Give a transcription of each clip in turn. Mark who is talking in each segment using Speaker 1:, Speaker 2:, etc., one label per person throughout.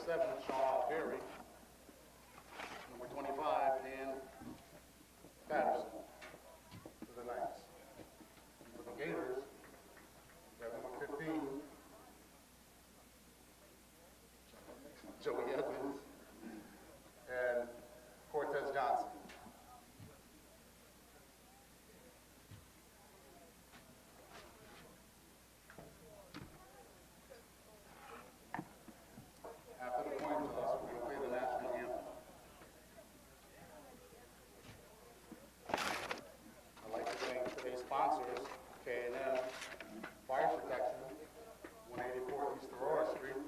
Speaker 1: 7, Waterbury. Number 25, Dan Patterson for the Knights. For the Gators, we have number 15, Joey Edmonds, and Cortez Johnson. After the coin toss, we're going to play the national anthem. I'd like to thank today's sponsors, K&M, Fire Protection, 184 East Aurora Street,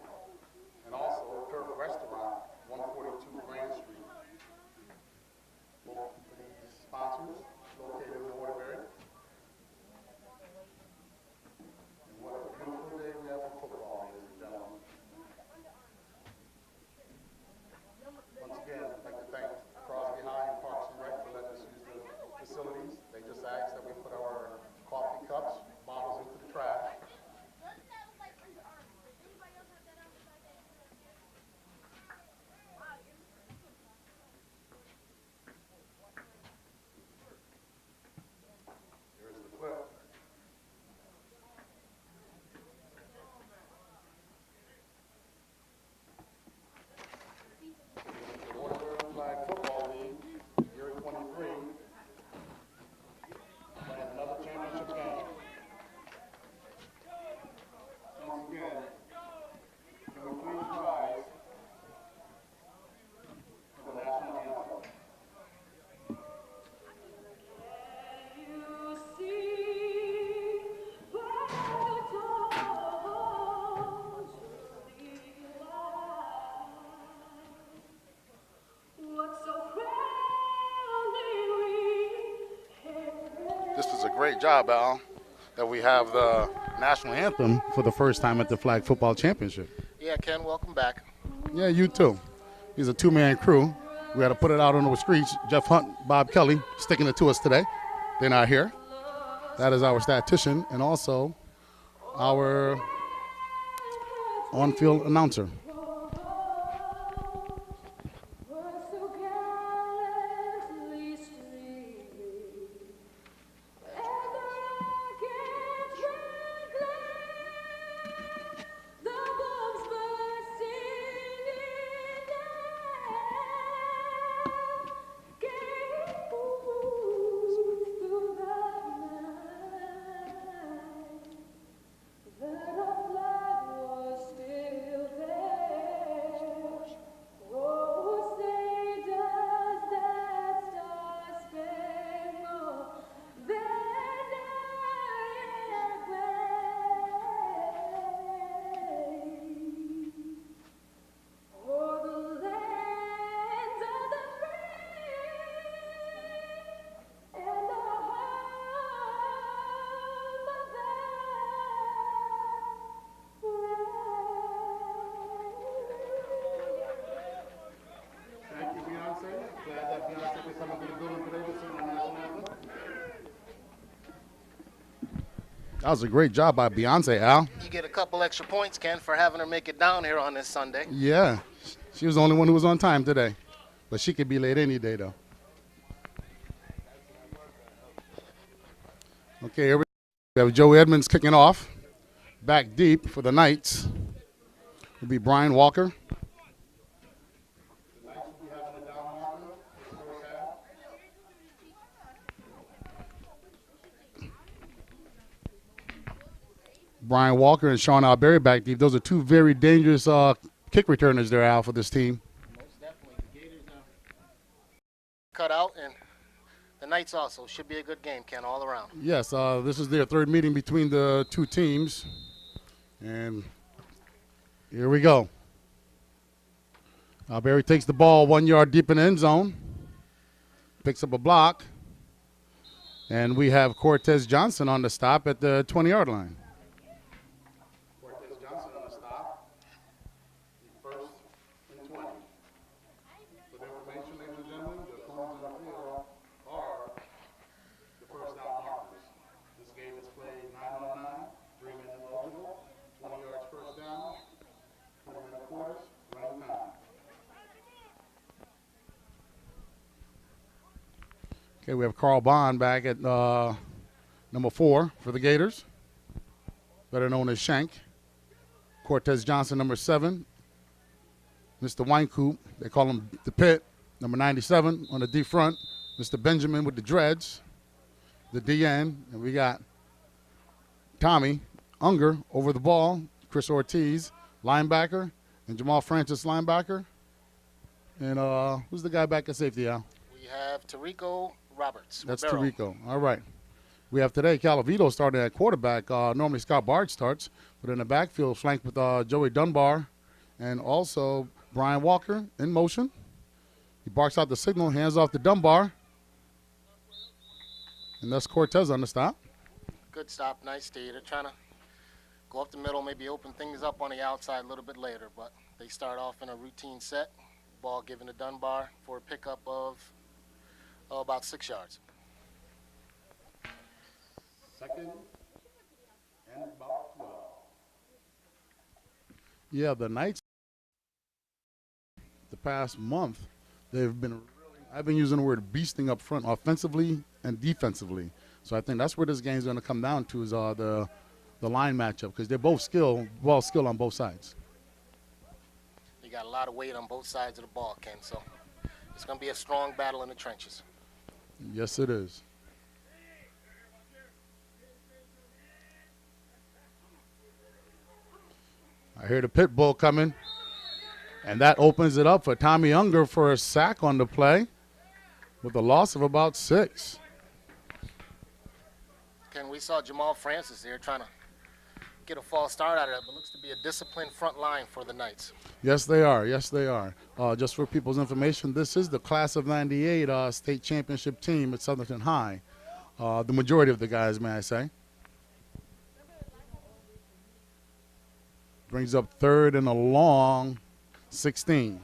Speaker 1: and also Turf Restaurant, 142 Grand Street. Both of these sponsors located in Waterbury. And what a beautiful day we have for football, ladies and gentlemen. Once again, I'd like to thank Crosby High and Parks and Rec for letting us use the facilities. They just asked that we put our coffee cups, bottles into the trash. Here's the clip. The Waterbury FlagFootball League, year 23, playing another championship game. Once again, can we please rise for the national anthem? This is a great job, Al, that we have the national anthem for the first time at the Flag Football Championship.
Speaker 2: Yeah, Ken, welcome back.
Speaker 1: Yeah, you too. He's a two-man crew. We had to put it out on the streets. Jeff Hunt, Bob Kelly, sticking it to us today. They're not here. That is our statistician and also our on-field announcer. That was a great job by Beyonce, Al.
Speaker 2: You get a couple extra points, Ken, for having her make it down here on this Sunday.
Speaker 1: Yeah, she was the only one who was on time today. But she could be late any day, though. Okay, here we have Joe Edmonds kicking off. Back deep for the Knights will be Brian Walker. Brian Walker and Sean Alberry back deep. Those are two very dangerous kick returners there, Al, for this team.
Speaker 2: Most definitely. The Gators cut out, and the Knights also. Should be a good game, Ken, all around.
Speaker 1: Yes, this is their third meeting between the two teams. And here we go. Alberry takes the ball 1 yard deep in the end zone. Picks up a block. And we have Cortez Johnson on the stop at the 20-yard line. Running time. Okay, we have Carl Bond back at number 4 for the Gators, better known as Shank. Cortez Johnson, number 7. Mr. Winecoop, they call him the Pit, number 97 on the D front. Mr. Benjamin with the dreads, the DN. And we got Tommy Unger over the ball, Chris Ortiz, linebacker, and Jamal Francis, linebacker. And who's the guy back at safety, Al?
Speaker 2: We have Tarico Roberts.
Speaker 1: That's
Speaker 2: Ribeiro.
Speaker 1: Tarico. All right. We have today Calavito starting at quarterback. Normally Scott Bard starts, but in the backfield flanked with Joey Dunbar and also Brian Walker in motion. He barks out the signal, hands off to Dunbar. And that's Cortez on the stop.
Speaker 2: Good stop, nice stay. They're trying to go up the middle, maybe open things up on the outside a little bit later, but they start off in a routine set. Ball given to Dunbar for a pickup of about 6 yards.
Speaker 1: Second and about 12. Yeah, the Knights, the past month, they've been I've been using the word beasting up front offensively and defensively. So I think that's where this game's going to come down to is the line matchup because they're both well skilled on both sides.
Speaker 2: You got a lot of weight on both sides of the ball, Ken, so it's going to be a strong battle in the trenches.
Speaker 1: Yes, it is. I hear the pit bull coming, and that opens it up for Tommy Unger for a sack on the play with a loss of about 6.
Speaker 2: Ken, we saw Jamal Francis there trying to get a false start out of it, but looks to be a disciplined front line for the Knights.
Speaker 1: Yes, they are. Yes, they are. Just for people's information, this is the class of '98 state championship team at Southington High. The majority of the guys, may I say. Brings up third and a long 16.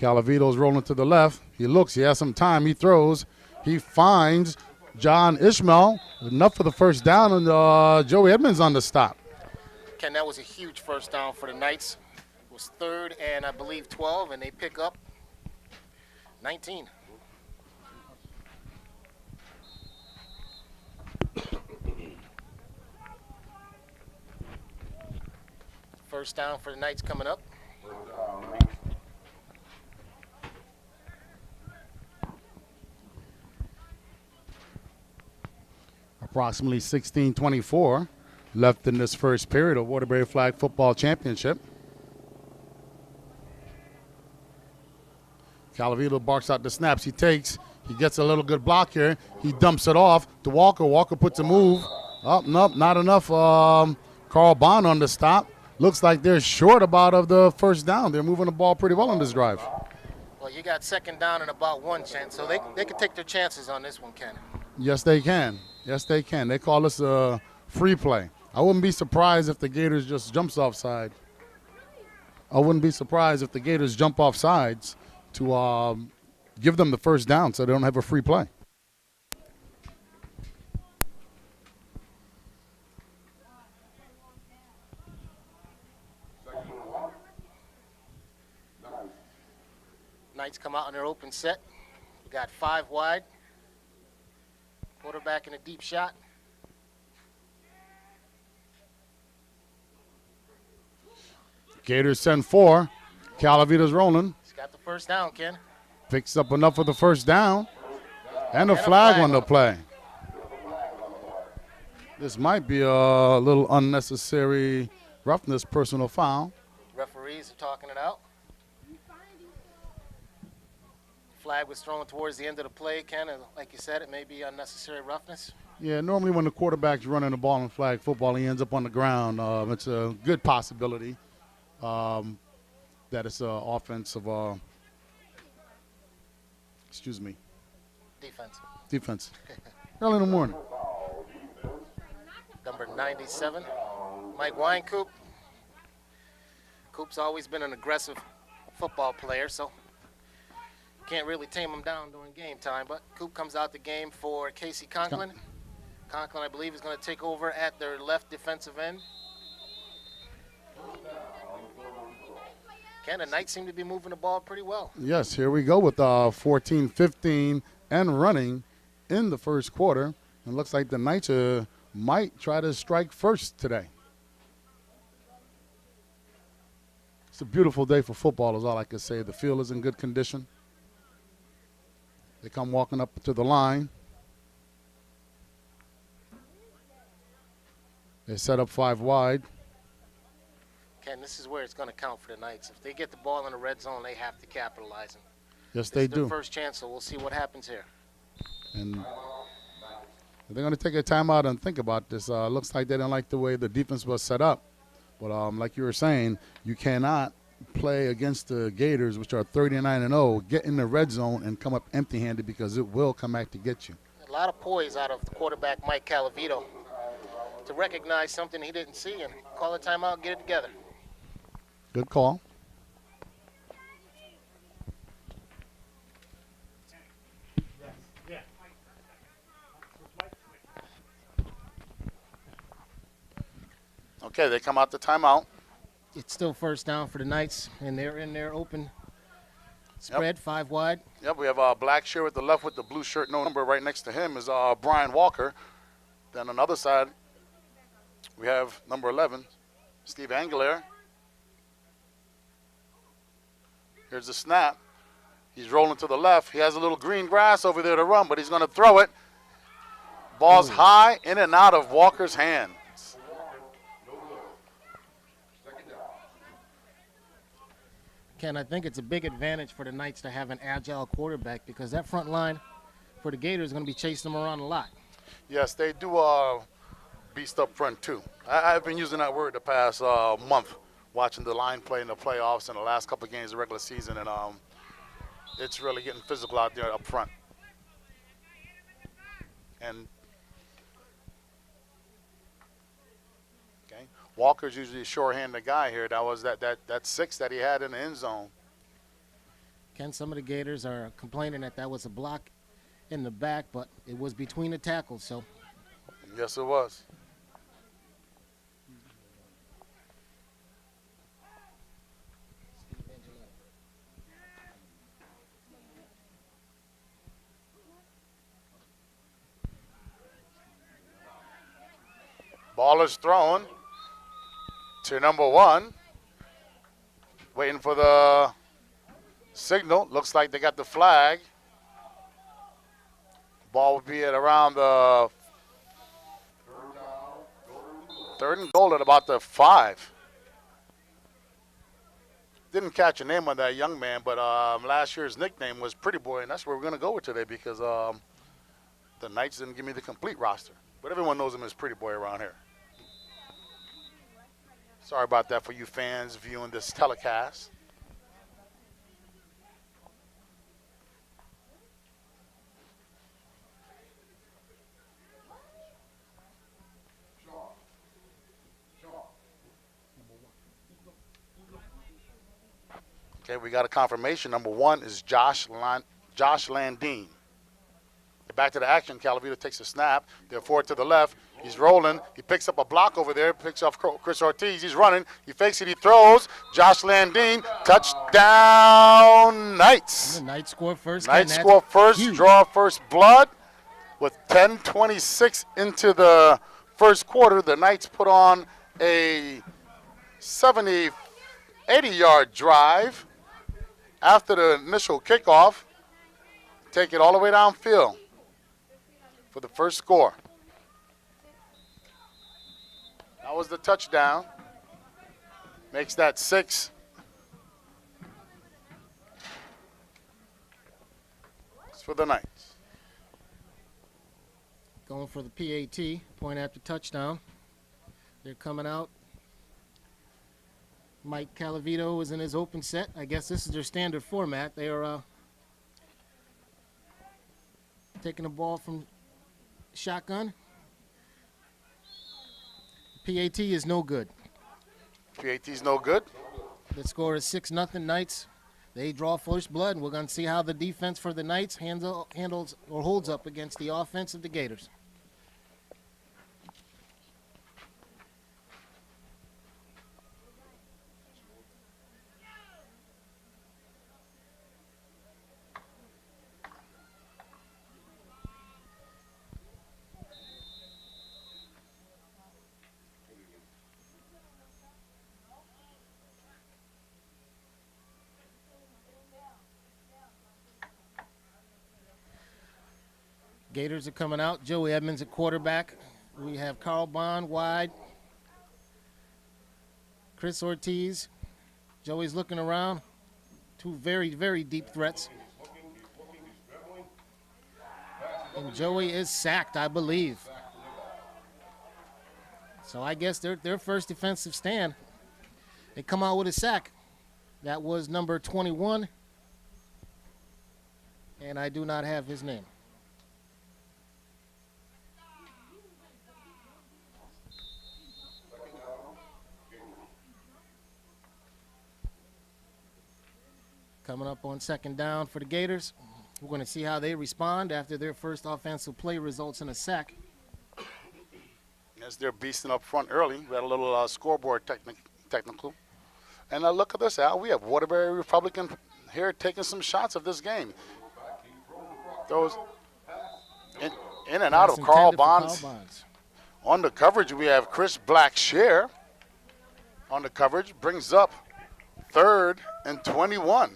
Speaker 1: Calavito's rolling to the left. He looks, he has some time, he throws. He finds John Ishmael. Enough for the first down, and Joey Edmonds on the stop.
Speaker 2: Ken, that was a huge first down for the Knights. It was 3rd and I believe 12, and they pick up 19. First down for the Knights coming up.
Speaker 1: Approximately 16:24 left in this first period of Waterbury Flag Football Championship. Calavito barks out the snaps. He takes. He gets a little good block here. He dumps it off to Walker. Walker puts a move. Oh, nope, not enough. Carl Bond on the stop. Looks like they're short about of the first down. They're moving the ball pretty well on this drive.
Speaker 2: Well, you got 2nd down and about 1 chance, so they can take their chances on this one, Ken.
Speaker 1: Yes, they can. Yes, they can. They call this a free play. I wouldn't be surprised if the Gators just jumps offside. I wouldn't be surprised if the Gators jump off sides to give them the first down so they don't have a free play.
Speaker 2: Knights come out in their open set. We got 5 wide. Quarterback in a deep shot.
Speaker 1: Gators send 4. Calavito's rolling.
Speaker 2: He's got the first down, Ken.
Speaker 1: Picks up enough for the first down. And a flag on the play. This might be a little unnecessary roughness, personal foul.
Speaker 2: Referees are talking it out. Flag was thrown towards the end of the play, Ken, and like you said, it may be unnecessary roughness.
Speaker 1: Yeah, normally when the quarterback's running the ball in flag football, he ends up on the ground. It's a good possibility that it's an offensive, defense. Early in the morning.
Speaker 2: Number 97, Mike Winecoop. Coop's always been an aggressive football player, so can't really tame them down during game time. But Coop comes out the game for Casey Conklin. Conklin, I believe, is going to take over at their left defensive end. Ken, the Knights seem to be moving the ball pretty well.
Speaker 1: Yes, here we go with 14-15 and running in the first quarter. It looks like the Knights might try to strike first today. It's a beautiful day for football is all I can say. The field is in good condition. They come walking up to the line. They set up 5 wide.
Speaker 2: Ken, this is where it's going to count for the Knights. If they get the ball in the red zone, they have to capitalize. And
Speaker 1: Yes,
Speaker 2: this
Speaker 1: they
Speaker 2: is their
Speaker 1: do.
Speaker 2: first chance, so we'll see what happens here.
Speaker 1: And they're going to take a timeout and think about this. Looks like they don't like the way the defense was set up. But like you were saying, you cannot play against the Gators, which are 39-0, get in the red zone and come up empty-handed because it will come back to get you.
Speaker 2: A lot of poise out of the quarterback, Mike Calavito, to recognize something he didn't see and call a timeout and get it together.
Speaker 1: Good call. Okay, they come out the timeout.
Speaker 2: It's still first down for the Knights, and they're in their open spread, 5 wide.
Speaker 1: Yep, we have a black shirt at the left with the blue shirt, no number. Right next to him is Brian Walker. Then on the other side, we have number 11, Steve Angelaire. Here's the snap. He's rolling to the left. He has a little green grass over there to run, but he's going to throw it. Ball's high, in and out of Walker's hands.
Speaker 2: Ken, I think it's a big advantage for the Knights to have an agile quarterback because that front line for the Gators is going to be chasing them around a lot.
Speaker 1: Yes, they do beast up front too. I've been using that word the past month, watching the line play in the playoffs and the last couple of games of the regular season, and it's really getting physical out there up front. And Walker's usually a sure-handed guy here. That was that 6 that he had in the end zone.
Speaker 2: Ken, some of the Gators are complaining that was a block in the back, but it was between the tackles, so.
Speaker 1: Yes, it was. Ball is thrown to number 1. Waiting for the signal. Looks like they got the flag. Ball will be at around the 3rd and goal at about the 5. Didn't catch a name on that young man, but last year's nickname was Pretty Boy, and that's where we're going to go with today because the Knights didn't give me the complete roster. But everyone knows him as Pretty Boy around here. Sorry about that for you fans viewing this telecast. Okay, we got a confirmation. Number 1 is Josh Landine. Back to the action. Calavito takes a snap. They're forward to the left. He's rolling. He picks up a block over there. Picks up Chris Ortiz. He's running. He fakes it. He throws. Josh Landine. Touchdown, Knights.
Speaker 2: The Knights score first.
Speaker 1: Knights score first. Huge. Draw first blood. With 10:26 into the first quarter, the Knights put on a 80-yard drive after the initial kickoff. Take it all the way downfield for the first score. That was the touchdown. Makes that 6. It's for the Knights.
Speaker 2: Going for the PAT, point after touchdown. They're coming out. Mike Calavito is in his open set. I guess this is their standard format. They are taking the ball from shotgun. PAT is no good.
Speaker 1: PAT is no good.
Speaker 2: The score is 6-0 Knights. they draw first blood, and we're going to see how the defense for the Knights handles or holds up against the offense of the Gators. Gators are coming out. Joey Edmonds at quarterback. We have Carl Bond wide. Chris Ortiz. Joey's looking around. Two very, very deep threats. And Joey is sacked, I believe. So I guess their first defensive stand. They come out with a sack. That was number 21. And I do not have his name. Coming up on second down for the Gators. We're going to see how they respond after their first offensive play results in a sack.
Speaker 1: As they're beasting up front early, we had a little scoreboard technical. And look at this, Al. We have Waterbury Republican here taking some shots of this game. Throws in and out of Carl Bonds. On the coverage, we have Chris Blackshear. On the coverage, brings up 3rd and 21.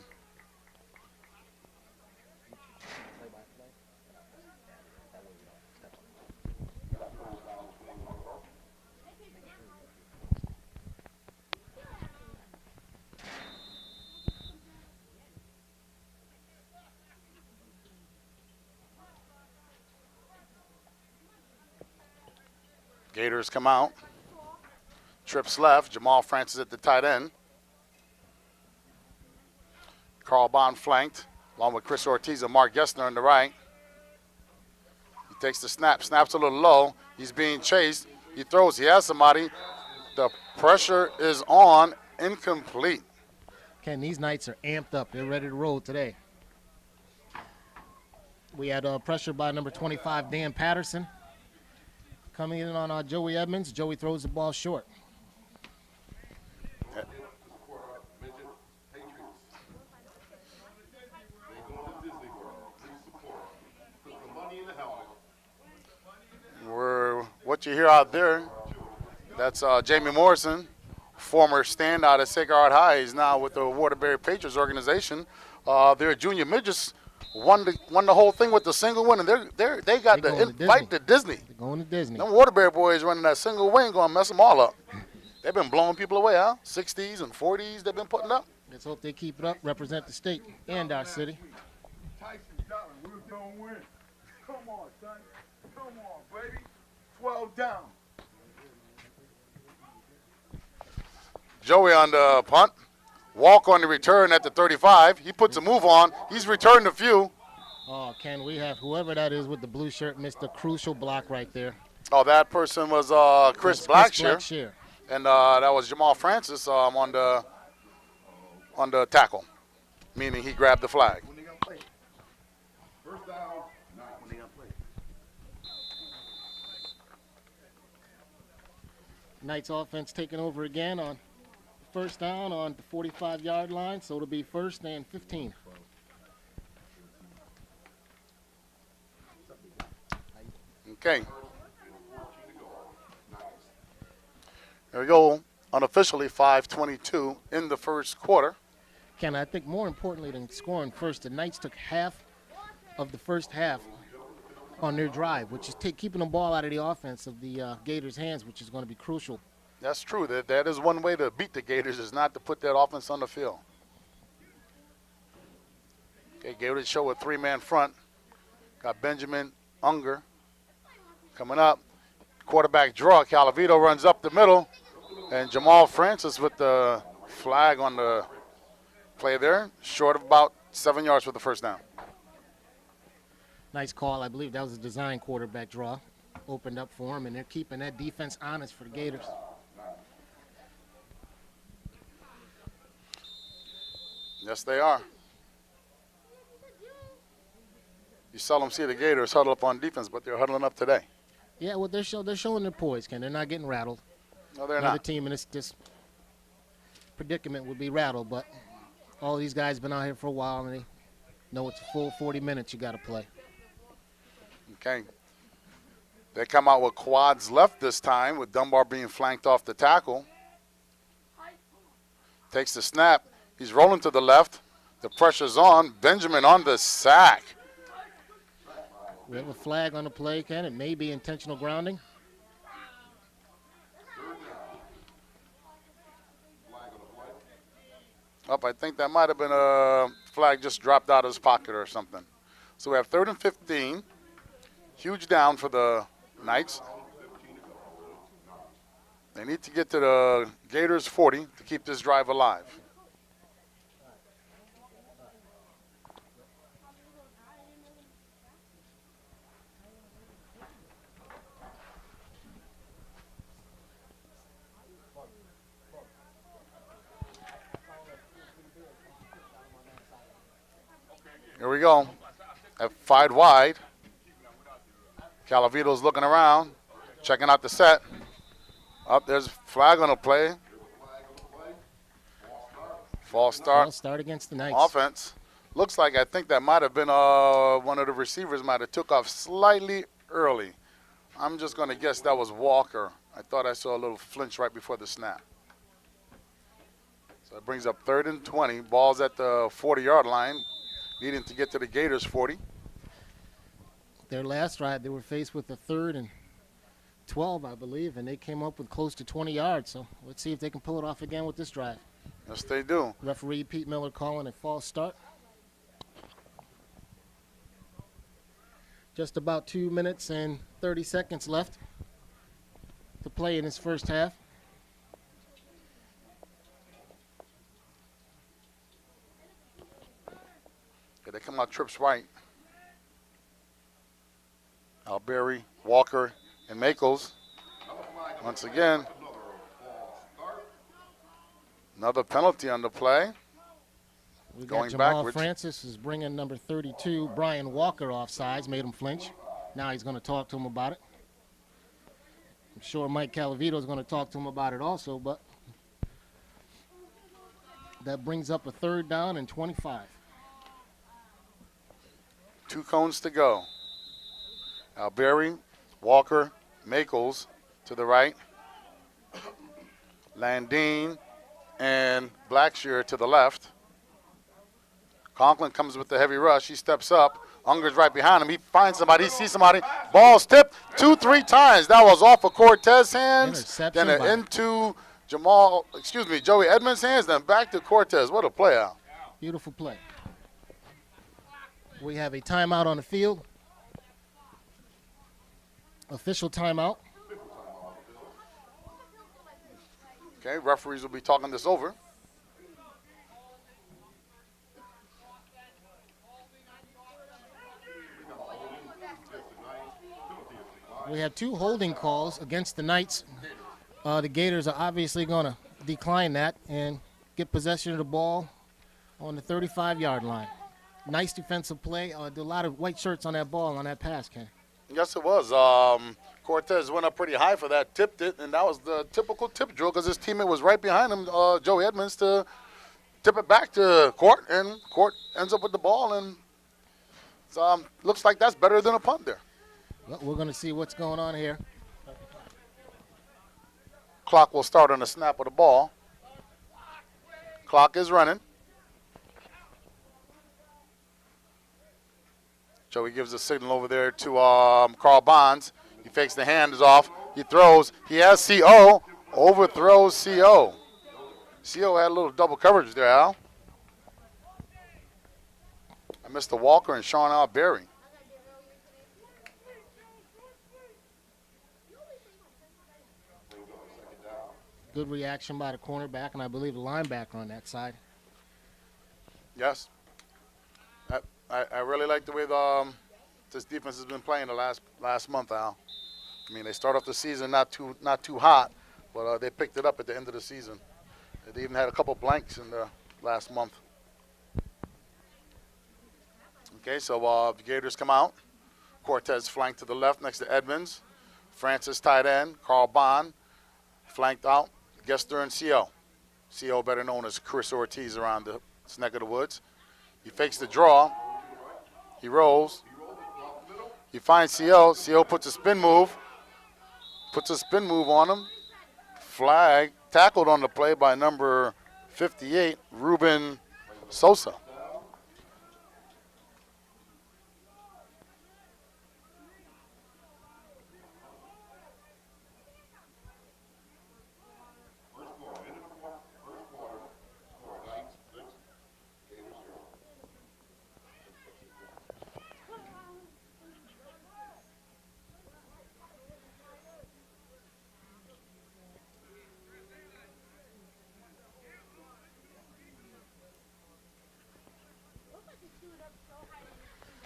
Speaker 1: Gators come out. Trips left. Jamal Francis at the tight end. Carl Bond flanked, along with Chris Ortiz and Mark Gessner on the right. He takes the snap. Snaps a little low. He's being chased. He throws. He has somebody. The pressure is on. Incomplete.
Speaker 2: Ken, these Knights are amped up. They're ready to roll today. We had pressure by number 25, Dan Patterson. Coming in on Joey Edmonds. Joey throws the ball short. What you hear out there, that's Jamie Morrison, former standout at Sacred Heart High. He's now with the Waterbury Patriots organization. Their junior midgets won the whole thing with the single win, and they got the invite to Disney. They're going to Disney.
Speaker 1: Them Waterbury boys running that single win going to mess them all up. They've been blowing people away, huh? 60s and 40s they've been putting up.
Speaker 2: Let's hope they keep it up, represent the state and our city.
Speaker 3: Tyson down, we're going to win. Come on, son. Come on, baby. 12 down.
Speaker 1: Joey on the punt. Walk on the return at the 35. He puts a move on. He's returned a few.
Speaker 2: Oh, Ken, we have whoever that is with the blue shirt missed a crucial block right there.
Speaker 1: Oh, that person was Chris Blackshear. And that was Jamal Francis on the tackle, meaning he grabbed the flag.
Speaker 3: When they going to play? First down, not when they going to play.
Speaker 2: Knights offense taking over again on first down on the 45-yard line, so it'll be 1st and 15.
Speaker 1: Okay. There we go. Unofficially 5:22 in the first quarter.
Speaker 2: Ken, I think more importantly than scoring first, the Knights took half of the first half on their drive, which is keeping the ball out of the offense of the Gators' hands, which is going to be crucial.
Speaker 1: That's true. That is one way to beat the Gators, is not to put that offense on the field. Okay, Gators show a 3-man front. Got Benjamin Unger coming up. Quarterback draw. Calavito runs up the middle. And Jamal Francis with the flag on the play there. Short of about 7 yards for the first down.
Speaker 2: Nice call. I believe that was a design quarterback draw. Opened up for him, and they're keeping that defense honest for the Gators.
Speaker 1: Yes, they are. You seldom see the Gators huddle up on defense, but they're huddling up today.
Speaker 2: Yeah, well, they're showing their poise, Ken. They're not getting rattled.
Speaker 1: No, they're
Speaker 2: Another
Speaker 1: not.
Speaker 2: team in this predicament would be rattled, but all these guys been out here for a while, and they know it's a full 40 minutes you got to play.
Speaker 1: Okay. They come out with quads left this time, with Dunbar being flanked off the tackle. Takes the snap. He's rolling to the left. The pressure's on. Benjamin on the sack.
Speaker 2: We have a flag on the play, Ken. It may be intentional grounding.
Speaker 1: I think that might have been a flag just dropped out of his pocket or something. So we have 3rd and 15. Huge down for the Knights. They need to get to the Gators 40 to keep this drive alive. Here we go. At 5 wide. Calavito's looking around, checking out the set. Up there's a flag on the play. False start.
Speaker 2: False start against the Knights.
Speaker 1: Offense. Looks like I think that might have been one of the receivers might have took off slightly early. I'm just going to guess that was Walker. I thought I saw a little flinch right before the snap. So it brings up 3rd and 20. Ball's at the 40-yard line, needing to get to the Gators 40.
Speaker 2: Their last drive, they were faced with a 3rd and 12, I believe, and they came up with close to 20 yards. So let's see if they can pull it off again with this drive.
Speaker 1: Yes, they do.
Speaker 2: Referee Pete Miller calling a false start. Just about 2 minutes and 30 seconds left to play in this first half.
Speaker 1: Yeah, they come out trips right. Alberry, Walker, and Makels. Once again, another penalty on the play.
Speaker 2: We got
Speaker 1: Going
Speaker 2: Jamal
Speaker 1: backwards.
Speaker 2: Francis is bringing number 32, Brian Walker, off sides, made him flinch. Now he's going to talk to him about it. I'm sure Mike Calavito is going to talk to him about it also, but that brings up a 3rd down and 25.
Speaker 1: 2 cones to go. Alberry, Walker, Makels to the right. Landine and Blackshear to the left. Conklin comes with the heavy rush. He steps up. Unger's right behind him. He finds somebody. He sees somebody. Ball's tipped 2-3 times. That was off of Cortez's hands.
Speaker 2: Interception
Speaker 1: Then into Joey Edmonds' hands. Then back to Cortez. What a play out.
Speaker 2: Beautiful play. We have a timeout on the field. Official timeout.
Speaker 1: Okay, referees will be talking this over.
Speaker 2: We have 2 holding calls against the Knights. The Gators are obviously going to decline that and get possession of the ball on the 35-yard line. Nice defensive play. Did a lot of white shirts on that ball on that pass, Ken.
Speaker 1: Yes, it was. Cortez went up pretty high for that, tipped it, and that was the typical tip drill because his teammate was right behind him, Joey Edmonds, to tip it back to Court, and Court ends up with the ball, and looks like that's better than a punt there.
Speaker 2: Well, we're going to see what's going on here.
Speaker 1: Clock will start on the snap of the ball. Clock is running. Joey gives a signal over there to Carl Bonds. He fakes the hands off. He throws. He has CO. Overthrows CO. CO had a little double coverage there, Al. I missed the Walker and Sean Alberry.
Speaker 2: Good reaction by the cornerback, and I believe the linebacker on that side.
Speaker 1: Yes. I really like the way this defense has been playing the last month, Al. I mean, they start off the season not too hot, but they picked it up at the end of the season. They even had a couple blanks in the last month. Okay, so the Gators come out. Cortez flanked to the left next to Edmonds. Francis tight end. Carl Bond flanked out. Gessner and CO. CO better known as Chris Ortiz around this neck of the woods. He fakes the draw. He rolls. He finds CO. CO puts a spin move. On him. Flag. Tackled on the play by number 58, Ruben Sosa.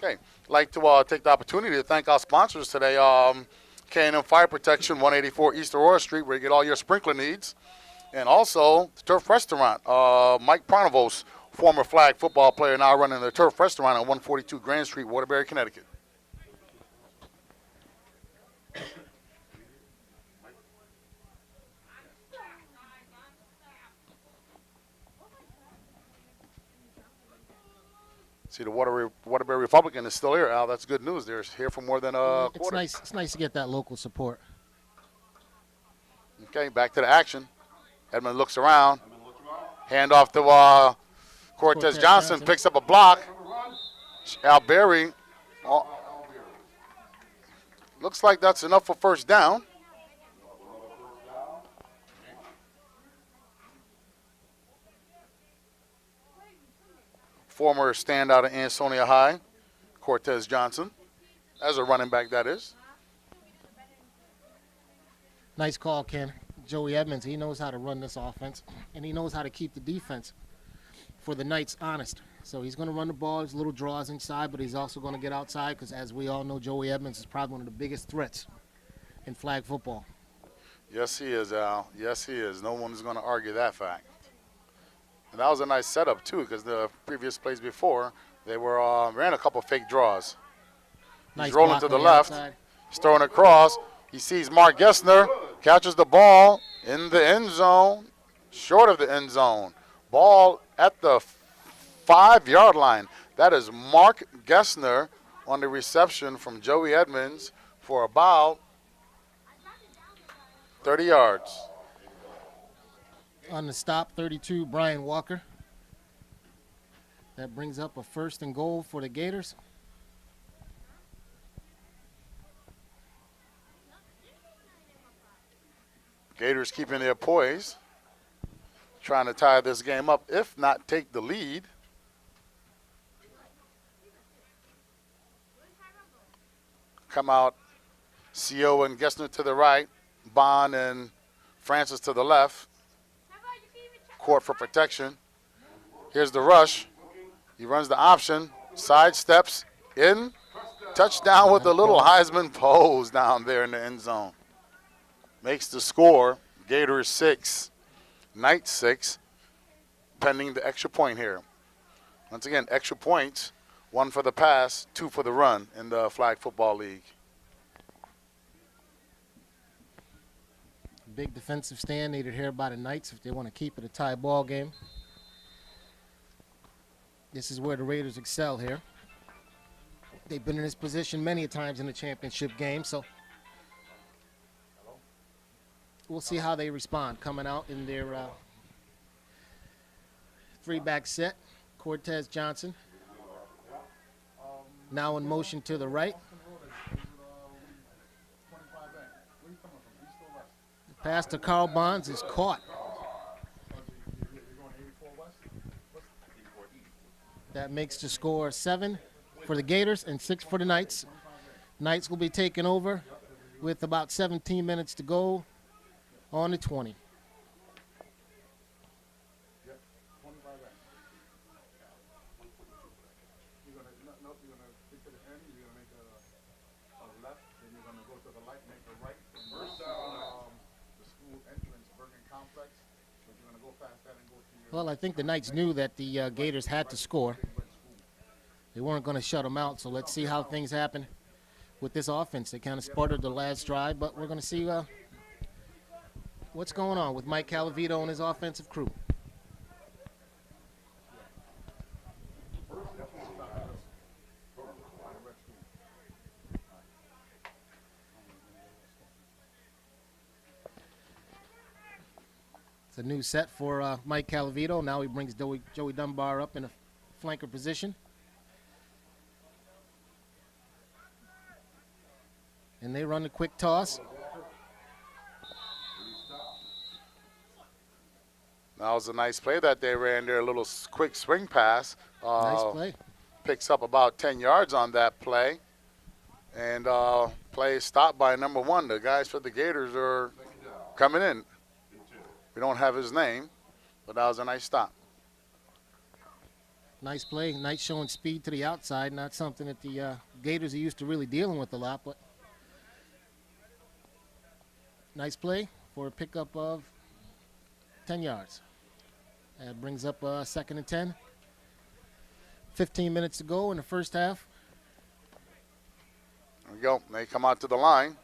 Speaker 1: Okay, I'd like to take the opportunity to thank our sponsors today. K&M Fire Protection, 184 East Aurora Street, where you get all your sprinkler needs. And also, the Turf Restaurant. Mike Pronovos, former flag football player, now running the Turf Restaurant on 142 Grand Street, Waterbury, Connecticut. See, the Waterbury Republican is still here, Al. That's good news. They're here for more than a quarter.
Speaker 2: It's nice to get that local support.
Speaker 1: Okay, back to the action. Edmund looks around. Hand off to Cortez Johnson. Picks up a block. Al Berry. Looks like that's enough for first down. Former standout at Ansonia High, Cortez Johnson, as a running back, that is.
Speaker 2: Nice call, Ken. Joey Edmonds, he knows how to run this offense, and he knows how to keep the defense for the Knights honest. So he's going to run the ball. His little draws inside, but he's also going to get outside because, as we all know, Joey Edmonds is probably one of the biggest threats in flag football.
Speaker 1: Yes, he is, Al. Yes, he is. No one is going to argue that fact. And that was a nice setup, too, because the previous plays before, they were ran a couple fake draws.
Speaker 2: Nice
Speaker 1: He's rolling to the left.
Speaker 2: Outside.
Speaker 1: He's throwing across. He sees Mark Gessner, catches the ball in the end zone, short of the end zone. Ball at the 5-yard line. That is Mark Gessner on the reception from Joey Edmonds for about 30 yards.
Speaker 2: On the stop, 32, Brian Walker. That brings up a 1st and goal for the Gators.
Speaker 1: Gators keeping their poise, trying to tie this game up, if not take the lead. Come out, CO and Gessner to the right, Bond and Francis to the left. Court for protection. Here's the rush. He runs the option, sidesteps in, touchdown with a little Heisman pose down there in the end zone. Makes the score, Gators 6, Knights 6, pending the extra point here. Once again, extra points, 1 for the pass, 2 for the run in the Flag Football League.
Speaker 2: Big defensive stand needed here by the Knights if they want to keep it a tie ball game. This is where the Raiders excel here. They've been in this position many times in the championship game, so we'll see how they respond coming out in their 3-back set. Cortez Johnson now in motion to the right. The pass to Carl Bonds is caught. That makes the score 7 for the Gators and 6 for the Knights. Knights will be taking over with about 17 minutes to go on the 20. Well, I think the Knights knew that the Gators had to score. They weren't going to shut them out, so let's see how things happen with this offense. They kind of sputtered the last drive, but we're going to see what's going on with Mike Calavito and his offensive crew. It's a new set for Mike Calavito. Now he brings Joey Dunbar up in a flanker position. And they run the quick toss.
Speaker 1: That was a nice play that they ran there, a little quick swing pass.
Speaker 2: Nice play.
Speaker 1: Picks up about 10 yards on that play. And play stopped by number 1. The guys for the Gators are coming in. We don't have his name, but that was a nice stop.
Speaker 2: Nice play. Nice showing speed to the outside. Not something that the Gators are used to really dealing with a lot, but nice play for a pickup of 10 yards. That brings up 2nd and 10. 15 minutes to go in the first half.
Speaker 1: There we go. They come out to the line.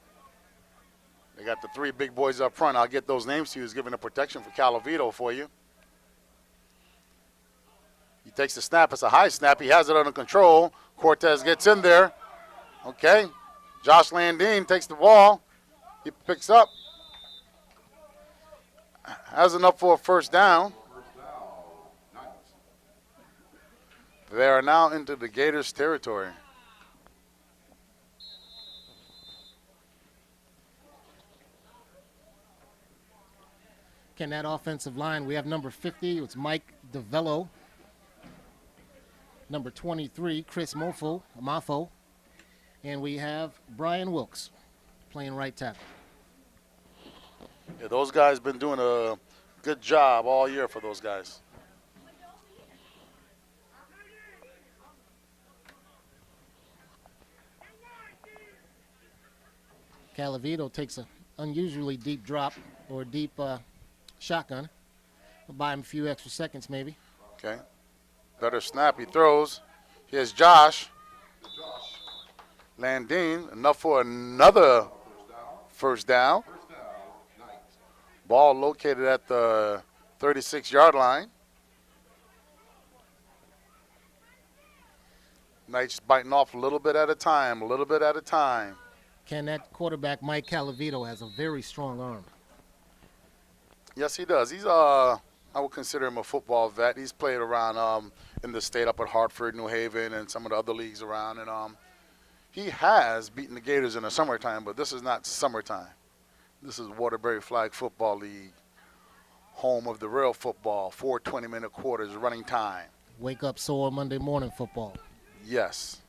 Speaker 1: They got the 3 big boys up front. I'll get those names to you. He's giving the protection for Calavito for you. He takes the snap. It's a high snap. He has it under control. Cortez gets in there. Okay. Josh Landine takes the ball. He picks up. Has enough for a first down. They are now into the Gators territory.
Speaker 2: In that offensive line, we have number 50, it's Mike DeVello. Number 23, Chris Mafo. And we have Brian Wilkes playing right tackle.
Speaker 1: Yeah, those guys been doing a good job all year for those guys.
Speaker 2: Calavito takes an unusually deep drop or deep shotgun. We'll buy him a few extra seconds maybe.
Speaker 1: Okay. Better snap. He throws. Here's Josh. Landine. Enough for another first down. Ball located at the 36-yard line. Knight's biting off a little bit at a time, a little bit at a time.
Speaker 2: Ken, that quarterback, Mike Calavito, has a very strong arm.
Speaker 1: Yes, he does. He's I would consider him a football vet. He's played around in the state up at Hartford, New Haven, and some of the other leagues around. And he has beaten the Gators in the summertime, but this is not summertime. This is Waterbury Flag Football League, home of the real football, 4 20-minute quarters running time.
Speaker 2: Wake up sore Monday morning football.
Speaker 1: Yes.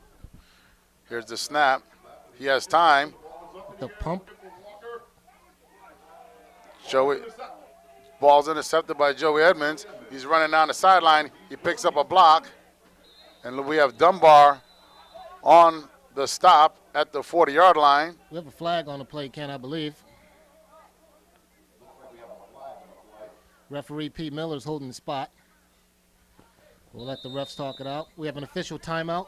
Speaker 1: Here's the snap. He has time.
Speaker 2: The pump.
Speaker 1: Joey. Ball's intercepted by Joey Edmonds. He's running down the sideline. He picks up a block. And we have Dunbar on the stop at the 40-yard line.
Speaker 2: We have a flag on the play, Ken, I believe. Referee Pete Miller's holding the spot. We'll let the refs talk it out. We have an official timeout.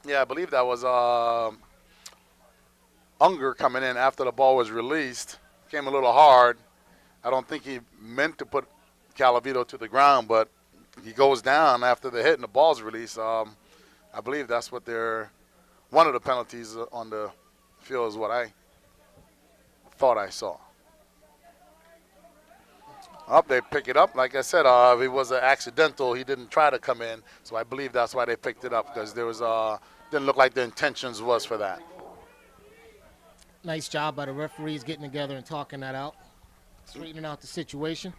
Speaker 1: Yeah, I believe that was Unger coming in after the ball was released. Came a little hard. I don't think he meant to put Calavito to the ground, but he goes down after the hit and the ball's released. I believe that's what one of the penalties on the field is what I thought I saw. They pick it up. Like I said, it was an accidental. He didn't try to come in, so I believe that's why they picked it up, because there was didn't look like the intentions was for that.
Speaker 2: Nice job by the referees getting together and talking that out, straightening out the situation.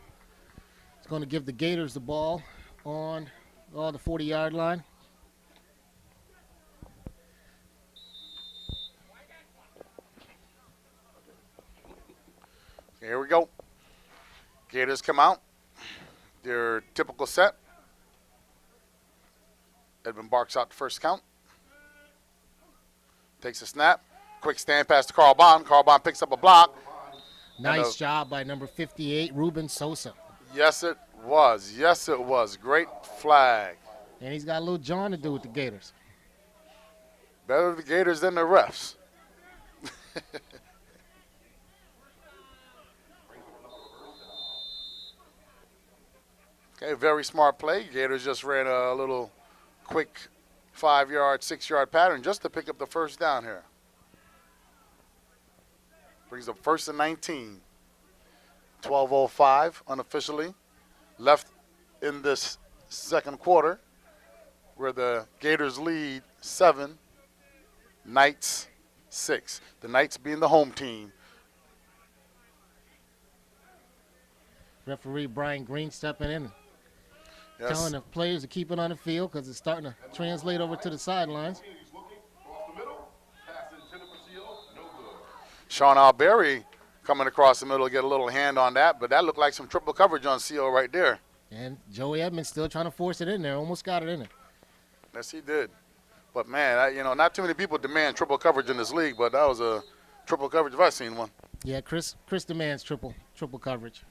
Speaker 2: It's going to give the Gators the ball on the 40-yard line.
Speaker 1: Here we go. Gators come out. Their typical set. Edmund barks out the first count. Takes a snap. Quick stand pass to Carl Bond. Carl Bond picks up a block.
Speaker 2: Nice job by number 58, Ruben Sosa.
Speaker 1: Yes, it was. Yes, it was. Great flag.
Speaker 2: And he's got a little John to do with the Gators.
Speaker 1: Better the Gators than the refs. Okay, very smart play. Gators just ran a little quick 5-yard, 6-yard pattern just to pick up the first down here. Brings up 1st and 19. 12:05 unofficially left in this second quarter, where the Gators lead 7, Knights 6. The Knights being the home team.
Speaker 2: Referee Brian Green stepping in,
Speaker 1: Yes.
Speaker 2: telling the players to keep it on the field because it's starting to translate over to the sidelines.
Speaker 1: Sean Alberry coming across the middle to get a little hand on that, but that looked like some triple coverage on CO right there.
Speaker 2: And Joey Edmonds still trying to force it in there. Almost got it in there.
Speaker 1: Yes, he did. But, man, not too many people demand triple coverage in this league, but that was a triple coverage if I've seen one.
Speaker 2: Yeah, Chris demands triple coverage.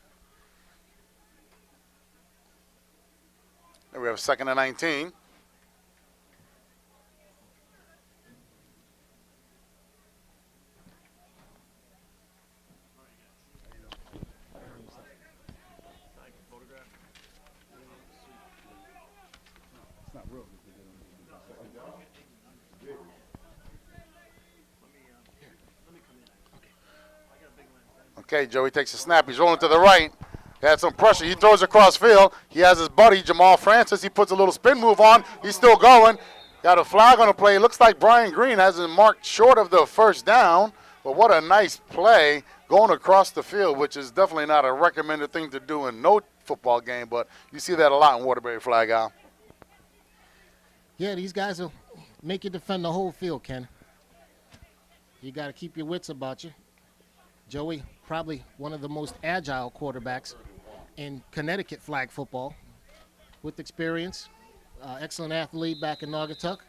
Speaker 1: Then we have 2nd and 19. Okay, Joey takes a snap. He's rolling to the right. He had some pressure. He throws across field. He has his buddy, Jamal Francis. He puts a little spin move on. He's still going. Got a flag on the play. Looks like Brian Green has it marked short of the first down. But what a nice play going across the field, which is definitely not a recommended thing to do in no football game. But you see that a lot in Waterbury, flag out.
Speaker 2: Yeah, these guys will make you defend the whole field, Ken. You got to keep your wits about you. Joey, probably one of the most agile quarterbacks in Connecticut flag football with experience. Excellent athlete back in Naugatuck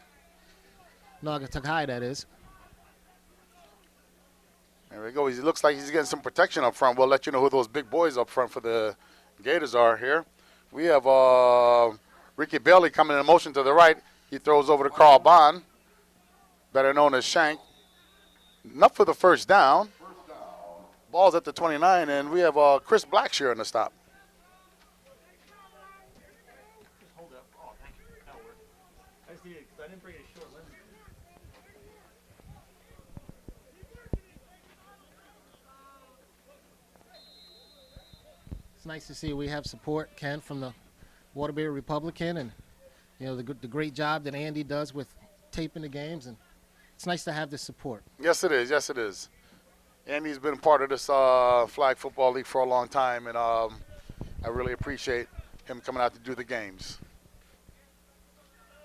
Speaker 2: High, that is.
Speaker 1: There we go. He looks like he's getting some protection up front. We'll let you know who those big boys up front for the Gators are here. We have Ricky Bailey coming in motion to the right. He throws over to Carl Bond, better known as Shank. Enough for the first down. Ball's at the 29, and we have Chris Blackshear on the stop.
Speaker 4: Hold up. Oh, thank you. That'll work. I just needed, because I didn't bring a short lens.
Speaker 2: It's nice to see we have support, Ken, from the Waterbury Republican, and the great job that Andy does with taping the games, and it's nice to have this support.
Speaker 1: Yes, it is. Yes, it is. Andy's been part of this flag football league for a long time, and I really appreciate him coming out to do the games.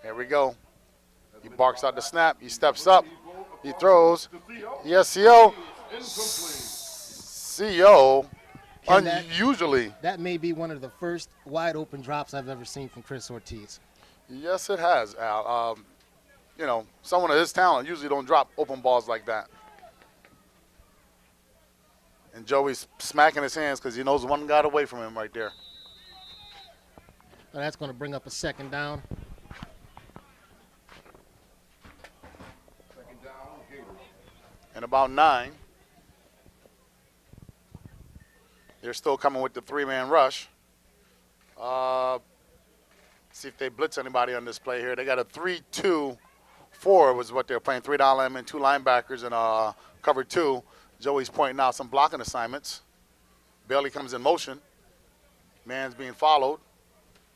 Speaker 1: Here we go. He barks out the snap. He steps up. He throws. Yes, CO. CO, unusually.
Speaker 2: That may be one of the first wide open drops I've ever seen from Chris Ortiz.
Speaker 1: Yes, it has, Al. Someone of his talent usually don't drop open balls like that. And Joey's smacking his hands because he knows one got away from him right there.
Speaker 2: Well, that's going to bring up a second down.
Speaker 1: And about 9. They're still coming with the 3-man rush. See if they blitz anybody on this play here. They got a 3-2-4 was what they're playing. 3 down linemen, 2 linebackers, and cover 2. Joey's pointing out some blocking assignments. Bailey comes in motion. Man's being followed.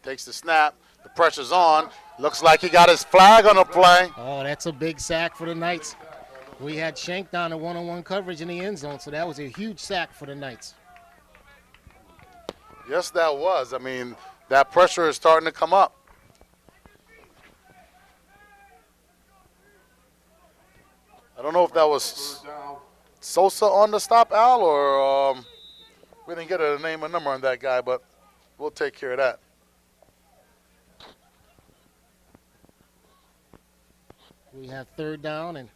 Speaker 1: Takes the snap. The pressure's on. Looks like he got his flag on the play.
Speaker 2: Oh, that's a big sack for the Knights. We had Shank down in one-on-one coverage in the end zone, so that was a huge sack for the Knights.
Speaker 1: Yes, that was. I mean, that pressure is starting to come up. I don't know if that was Sosa on the stop, Al, or we didn't get a name and number on that guy, but we'll take care of that.
Speaker 2: We have third down and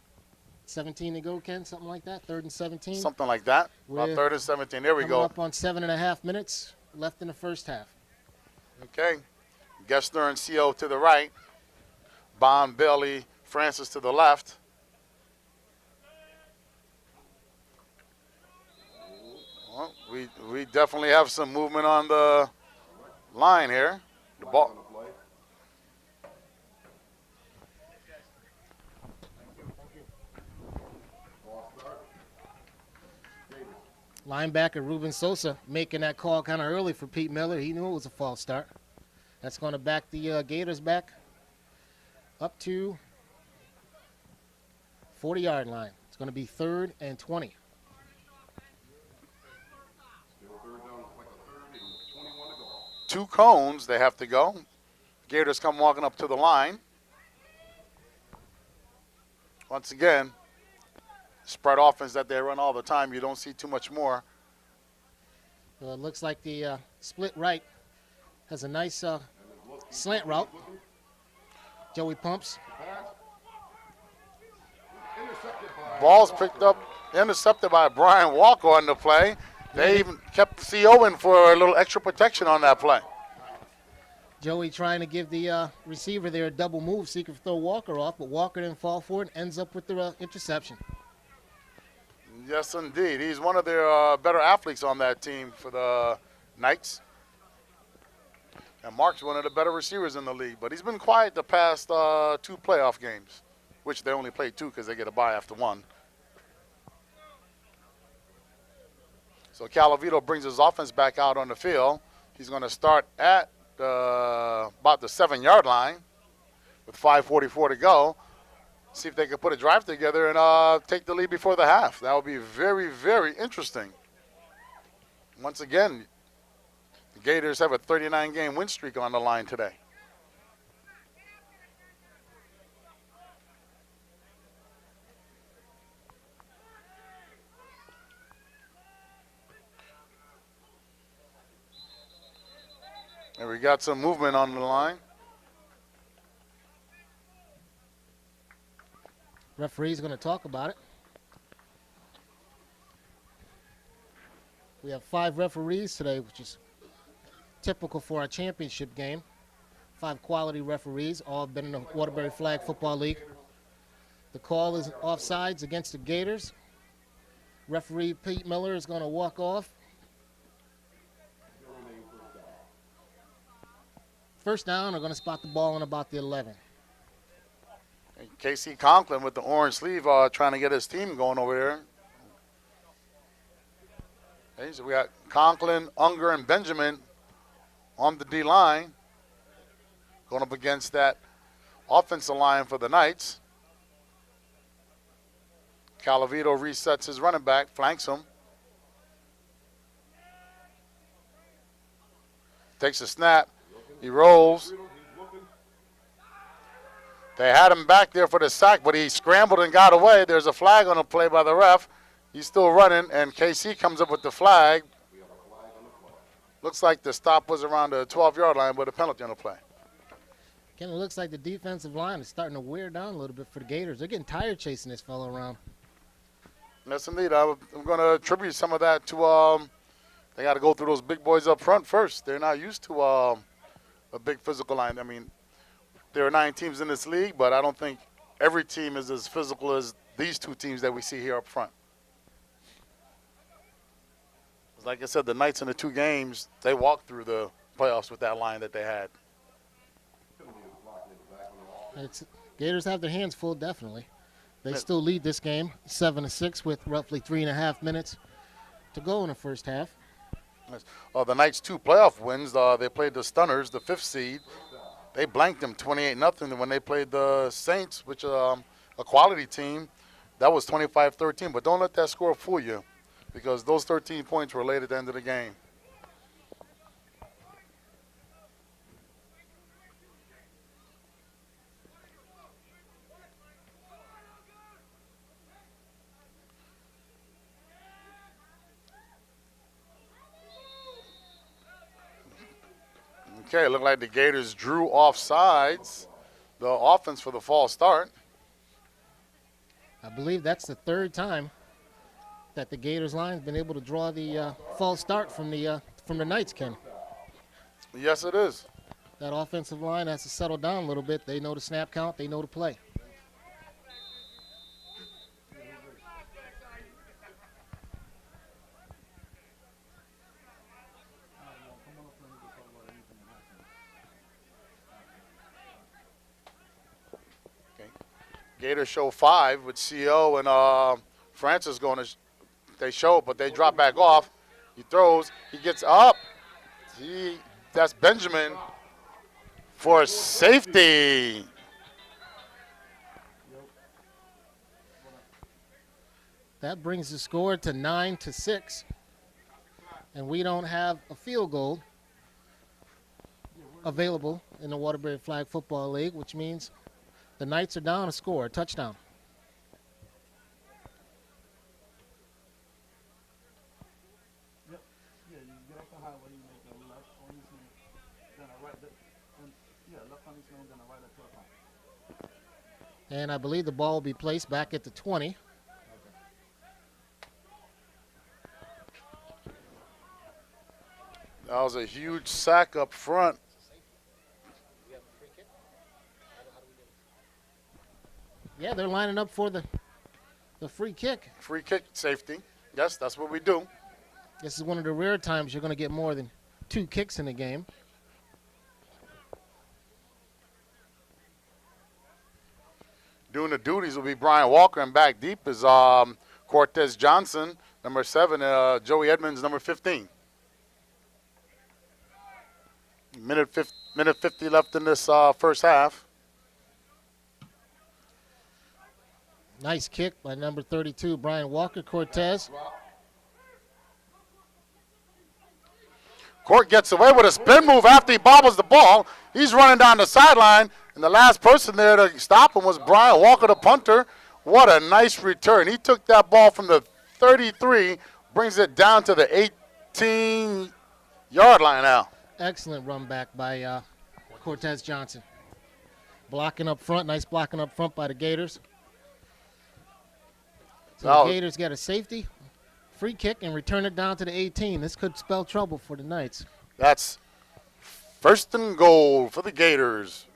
Speaker 2: 17 to go, Ken, something like that, 3rd and 17.
Speaker 1: Something like that. About
Speaker 2: We're
Speaker 1: 3rd and 17. There we
Speaker 2: coming
Speaker 1: go.
Speaker 2: up on 7.5 minutes left in the first half.
Speaker 1: Okay. Gessner and CO to the right. Bond, Bailey, Francis to the left. Well, we definitely have some movement on the line here. The ball.
Speaker 2: Linebacker Ruben Sosa making that call kind of early for Pete Miller. He knew it was a false start. That's going to back the Gators back up to 40-yard line. It's going to be 3rd and 20.
Speaker 1: Two cones, they have to go. Gators come walking up to the line. Once again, spread offense that they run all the time. You don't see too much more.
Speaker 2: Well, it looks like the split right has a nice slant route. Joey pumps.
Speaker 1: Ball's picked up, intercepted by Brian Walker on the play. They even kept CO in for a little extra protection on that play.
Speaker 2: Joey trying to give the receiver there a double move so he could throw Walker off, but Walker didn't fall for it and ends up with the interception.
Speaker 1: Yes, indeed. He's one of their better athletes on that team for the Knights. And Mark's one of the better receivers in the league, but he's been quiet the past 2 playoff games, which they only played 2 because they get a bye after 1. So Calavito brings his offense back out on the field. He's going to start at about the 7-yard line with 5:44 to go. See if they can put a drive together and take the lead before the half. That would be very, very interesting. Once again, the Gators have a 39-game win streak on the line today. And we got some movement on the line.
Speaker 2: Referee's going to talk about it. We have 5 referees today, which is typical for our championship game. 5 quality referees, all been in the Waterbury Flag Football League. The call is offsides against the Gators. Referee Pete Miller is going to walk off. First down, they're going to spot the ball on about the 11.
Speaker 1: And Casey Conklin with the orange sleeve trying to get his team going over there. Okay, so we got Conklin, Unger, and Benjamin on the D-line going up against that offensive line for the Knights. Calavito resets his running back, flanks him. Takes a snap. He rolls. They had him back there for the sack, but he scrambled and got away. There's a flag on the play by the ref. He's still running, and KC comes up with the flag. Looks like the stop was around the 12-yard line, but a penalty on the play.
Speaker 2: Again, it looks like the defensive line is starting to wear down a little bit for the Gators. They're getting tired chasing this fellow around.
Speaker 1: Yes, indeed. I'm going to attribute some of that to they got to go through those big boys up front first. They're not used to a big physical line. I mean, there are 9 teams in this league, but I don't think every team is as physical as these 2 teams that we see here up front. Like I said, the Knights in the 2 games, they walked through the playoffs with that line that they had.
Speaker 2: Gators have their hands full, definitely. They still lead this game 7-6 with roughly 3.5 minutes to go in the first half.
Speaker 1: The Knights' 2 playoff wins, they played the Stunners, the 5th seed. They blanked them 28-0. When they played the Saints, which a quality team, that was 25-13. But don't let that score fool you, because those 13 points were late at the end of the game. Okay, it looked like the Gators drew off sides, the offense for the false start.
Speaker 2: I believe that's the third time that the Gators line has been able to draw the false start from the Knights, Ken.
Speaker 1: Yes, it is.
Speaker 2: That offensive line has to settle down a little bit. They know the snap count. They know the play.
Speaker 1: Gators show 5 with CO and Francis going to. They show, but they drop back off. He throws. He gets up. That's Benjamin for safety.
Speaker 2: That brings the score to 9-6, and we don't have a field goal available in the Waterbury Flag Football League, which means the Knights are down a score, a touchdown.
Speaker 4: Yeah, you get off the highway, you make a left on this lane, then a right, left on this lane, then a right at 12.
Speaker 2: And I believe the ball will be placed back at the 20.
Speaker 1: That was a huge sack up front.
Speaker 2: Yeah, they're lining up for the free kick.
Speaker 1: Free kick safety. Yes, that's what we do.
Speaker 2: This is one of the rare times you're going to get more than 2 kicks in a game.
Speaker 1: Doing the duties will be Brian Walker, and back deep is Cortez Johnson, number 7, Joey Edmonds, number 15. Minute 50 left in this first half.
Speaker 2: Nice kick by number 32, Brian Walker. Cortez.
Speaker 1: Court gets away with a spin move after he bobbles the ball. He's running down the sideline, and the last person there to stop him was Brian Walker, the punter. What a nice return. He took that ball from the 33, brings it down to the 18-yard line now.
Speaker 2: Excellent run back by Cortez Johnson. Blocking up front, nice blocking up front by the Gators. So the Gators get a safety, free kick, and return it down to the 18. This could spell trouble for the Knights.
Speaker 1: That's first and goal for the Gators.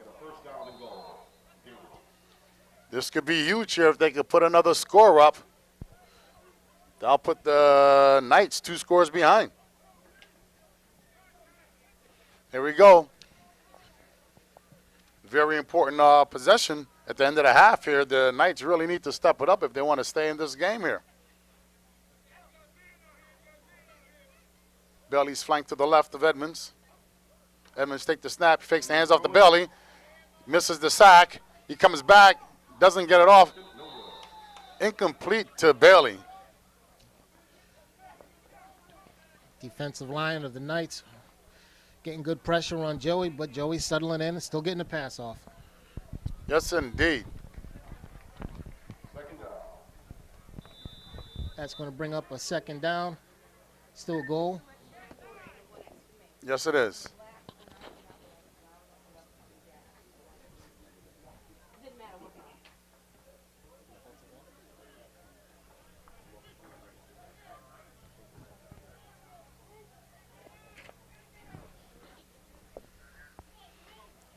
Speaker 1: This could be huge here if they could put another score up. They'll put the Knights 2 scores behind. Here we go. Very important possession at the end of the half here. The Knights really need to step it up if they want to stay in this game here. Belly's flanked to the left of Edmonds. Edmonds takes the snap, fakes the hands off the belly, misses the sack. He comes back, doesn't get it off. Incomplete to Bailey.
Speaker 2: Defensive line of the Knights getting good pressure on Joey, but Joey's settling in and still getting the pass off.
Speaker 1: Yes, indeed.
Speaker 2: That's going to bring up a second down. Still a goal.
Speaker 1: Yes, it is.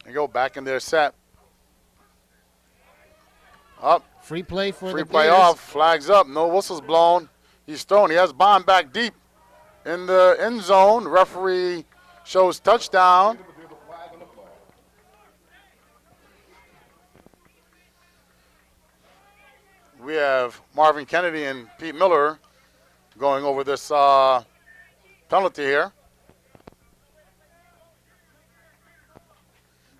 Speaker 1: They go back in their set. Up.
Speaker 2: Free play for the
Speaker 1: Free play
Speaker 2: Gators.
Speaker 1: off. Flags up. No whistles blown. He's thrown. He has Bond back deep in the end zone. Referee shows touchdown. We have Marvin Kennedy and Pete Miller going over this penalty here.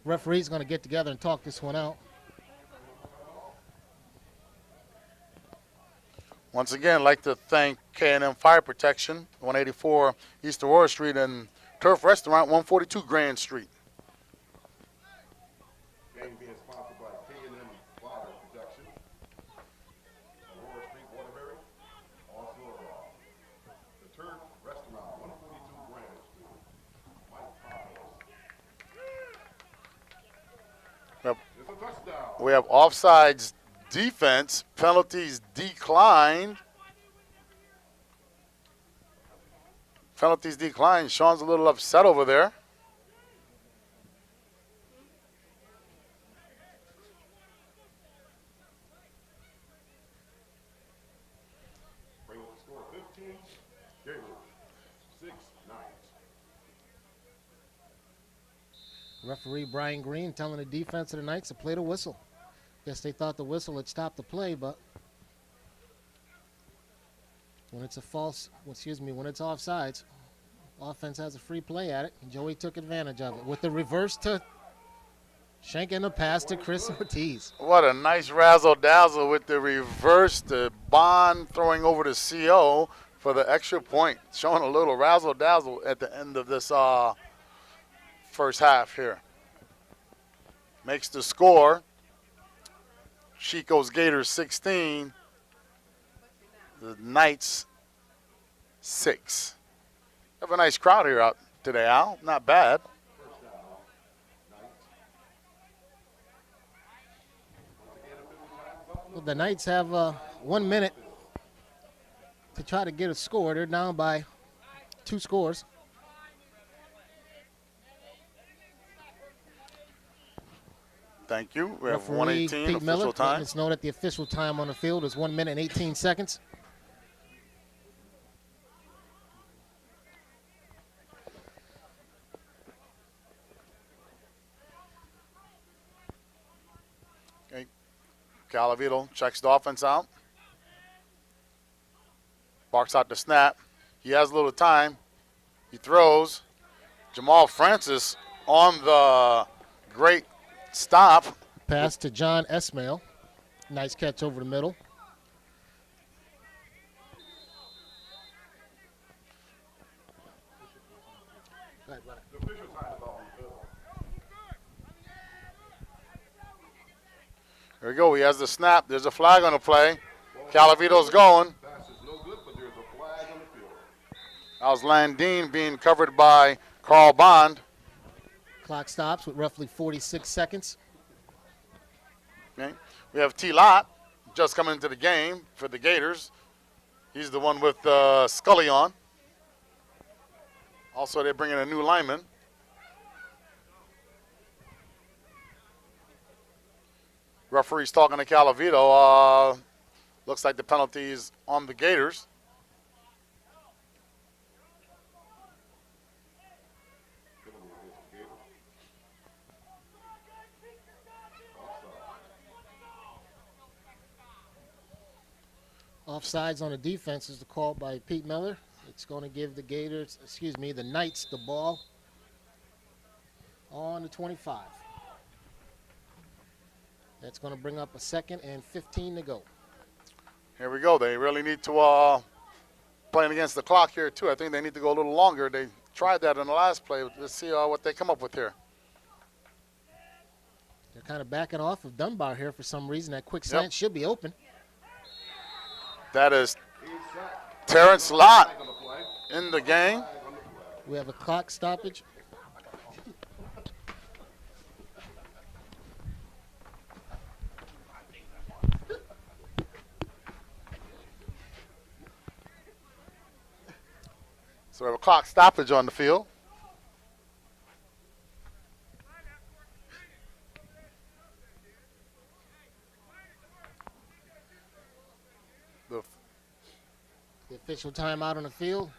Speaker 2: Referee's going to get together and talk this one out.
Speaker 1: Once again, I'd like to thank K&M Fire Protection, 184 East Aurora Street, and Turf Restaurant, 142 Grand Street.
Speaker 3: Game being sponsored by K&M Fire Protection, Aurora Street, Waterbury. Also, the Turf Restaurant, 142 Grand Street. Mike Pavlos.
Speaker 1: Yep.
Speaker 3: It's a touchdown.
Speaker 1: We have offsides
Speaker 5: defense. Penalties declined. Penalties declined. Sean's a little upset over there.
Speaker 3: Bring up the score 15. Gators 6 Knights.
Speaker 6: Referee Brian Green telling the defense of the Knights to play the whistle. Guess they thought the whistle had stopped the play, but when it's when it's offsides, offense has a free play at it. And Joey took advantage of it with the reverse to Shank and the pass to Chris Ortiz.
Speaker 5: What a nice razzle-dazzle with the reverse to Bond throwing over to CO for the extra point. Showing a little razzle-dazzle at the end of this first half here. Makes the score. Chico's Gators 16. The Knights 6. Have a nice crowd here out today, Al. Not bad.
Speaker 6: Well, the Knights have 1 minute to try to get a score. They're down by 2 scores.
Speaker 5: Thank you. We have
Speaker 6: Referee
Speaker 5: 1:18
Speaker 6: Pete
Speaker 5: official
Speaker 6: Miller
Speaker 5: time.
Speaker 6: letting us know that the official time on the field is 1 minute and 18 seconds.
Speaker 5: Okay. Calavito checks the offense out. Barks out the snap. He has a little time. He throws. Jamal Francis on the great stop.
Speaker 6: Pass to John Esmail. Nice catch over the middle.
Speaker 5: There we go. He has the snap. There's a flag on the play. Calavito's going.
Speaker 3: Pass is no good, but there's a flag on the field.
Speaker 5: That was Landine being covered by Carl Bond.
Speaker 6: Clock stops with roughly 46 seconds.
Speaker 5: Okay. We have T. Lott just coming into the game for the Gators. He's the one with Scully on. Also, they're bringing a new lineman. Referee's talking to Calavito. Looks like the penalty is on the Gators.
Speaker 6: Offsides on the defense is the call by Pete Miller. It's going to give the the Knights the ball on the 25. That's going to bring up a 2nd and 15 to go.
Speaker 5: Here we go. They really need to playing against the clock here, too. I think they need to go a little longer. They tried that in the last play. Let's see what they come up with here.
Speaker 6: They're kind of backing off of Dunbar here for some reason. That quick slant should be open.
Speaker 5: That is Terrence Lott in the game.
Speaker 6: We have a clock stoppage.
Speaker 5: So we have a clock stoppage on the field.
Speaker 6: The official timeout on the field.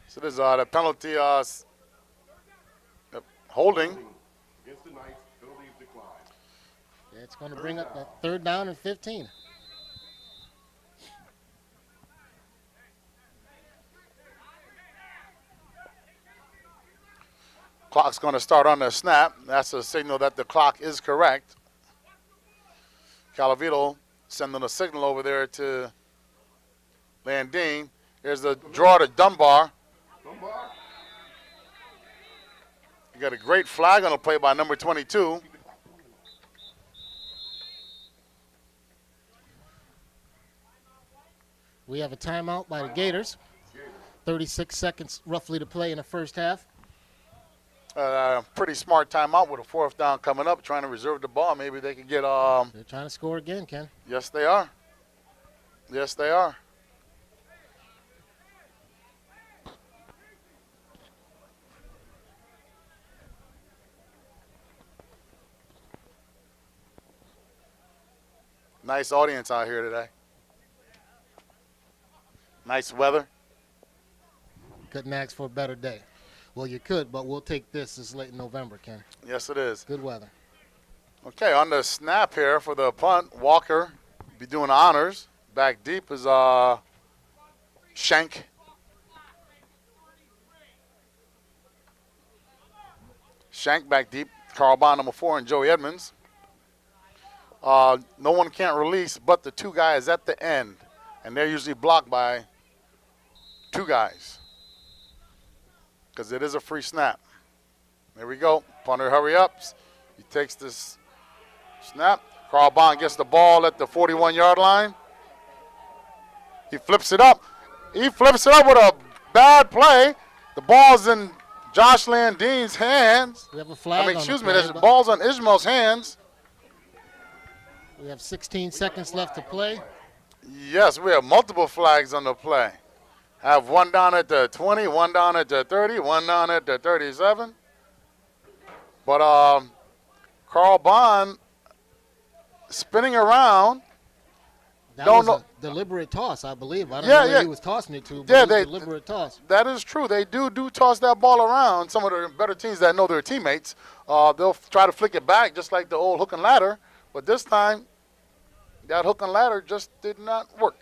Speaker 5: So this is the penalty holding.
Speaker 3: Against the Knights, penalties decline.
Speaker 6: It's going to bring up a 3rd down and 15.
Speaker 5: Clock's going to start on the snap. That's a signal that the clock is correct. Calavito sending a signal over there to Landine. There's the draw to Dunbar.
Speaker 3: Dunbar.
Speaker 5: You got a great flag on the play by number 22.
Speaker 6: We have a timeout by the Gators. 36 seconds roughly to play in the first half.
Speaker 5: Pretty smart timeout with a 4th down coming up, trying to reserve the ball. Maybe they can get.
Speaker 6: They're trying to score again, Ken.
Speaker 5: Yes, they are. Yes, they are. Nice audience out here today. Nice weather.
Speaker 6: Couldn't ask for a better day. Well, you could, but we'll take this. It's late in November, Ken.
Speaker 5: Yes, it is.
Speaker 6: Good weather.
Speaker 5: Okay, on the snap here for the punt, Walker be doing honors. Back deep is Shank. Shank back deep. Carl Bond, number 4, and Joey Edmonds. No one can't release but the 2 guys at the end, and they're usually blocked by 2 guys because it is a free snap. There we go. Punter hurry ups. He takes this snap. Carl Bond gets the ball at the 41-yard line. He flips it up. He flips it up with a bad play. The ball's in Josh Landin's hands.
Speaker 6: We have a flag.
Speaker 5: The ball's on Ishmael's hands.
Speaker 6: We have 16 seconds left to play.
Speaker 5: Yes, we have multiple flags on the play. Have one down at the 20, one down at the 30, one down at the 37. But Carl Bond spinning around.
Speaker 6: That was a deliberate toss, I believe. I don't know where he was tossing it to, but it was a deliberate toss.
Speaker 5: That is true. They do toss that ball around. Some of the better teams that know their teammates, they'll try to flick it back just like the old hook and ladder. But this time, that hook and ladder just did not work.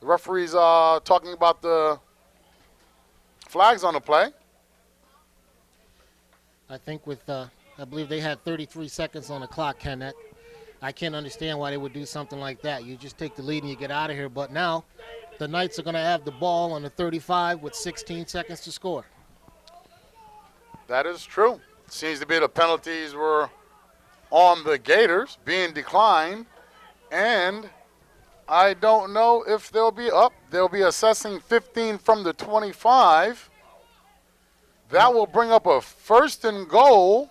Speaker 5: The referee's talking about the flags on the play.
Speaker 6: I think I believe they had 33 seconds on the clock, Ken. I can't understand why they would do something like that. You just take the lead and you get out of here. But now the Knights are going to have the ball on the 35 with 16 seconds to score.
Speaker 5: That is true. Seems to be the penalties were on the Gators being declined, and I don't know if they'll be up. They'll be assessing 15 from the 25. That will bring up a 1st and goal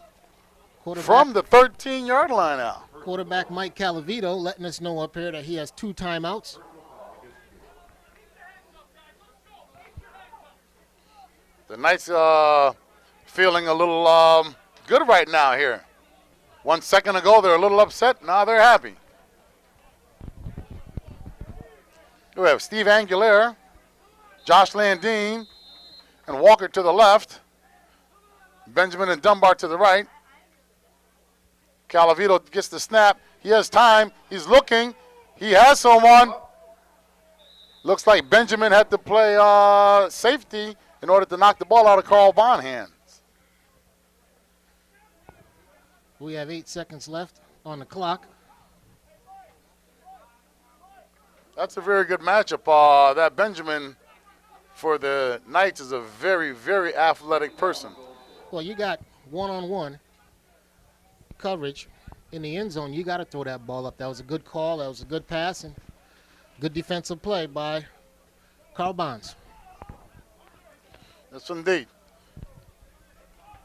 Speaker 5: from the 13-yard line out.
Speaker 6: Quarterback Mike Calavito letting us know up here that he has 2 timeouts.
Speaker 5: The Knights feeling a little good right now here. 1 second ago, they're a little upset. Now they're happy. We have Steve Aguilera, Josh Landine, and Walker to the left. Benjamin and Dunbar to the right. Calavito gets the snap. He has time. He's looking. He has someone. Looks like Benjamin had to play safety in order to knock the ball out of Carl Bond's hands.
Speaker 6: We have 8 seconds left on the clock.
Speaker 5: That's a very good matchup. That Benjamin for the Knights is a very, very athletic person.
Speaker 6: Well, you got one-on-one coverage in the end zone. You got to throw that ball up. That was a good call. That was a good pass and good defensive play by Carl Bonds.
Speaker 5: Yes, indeed.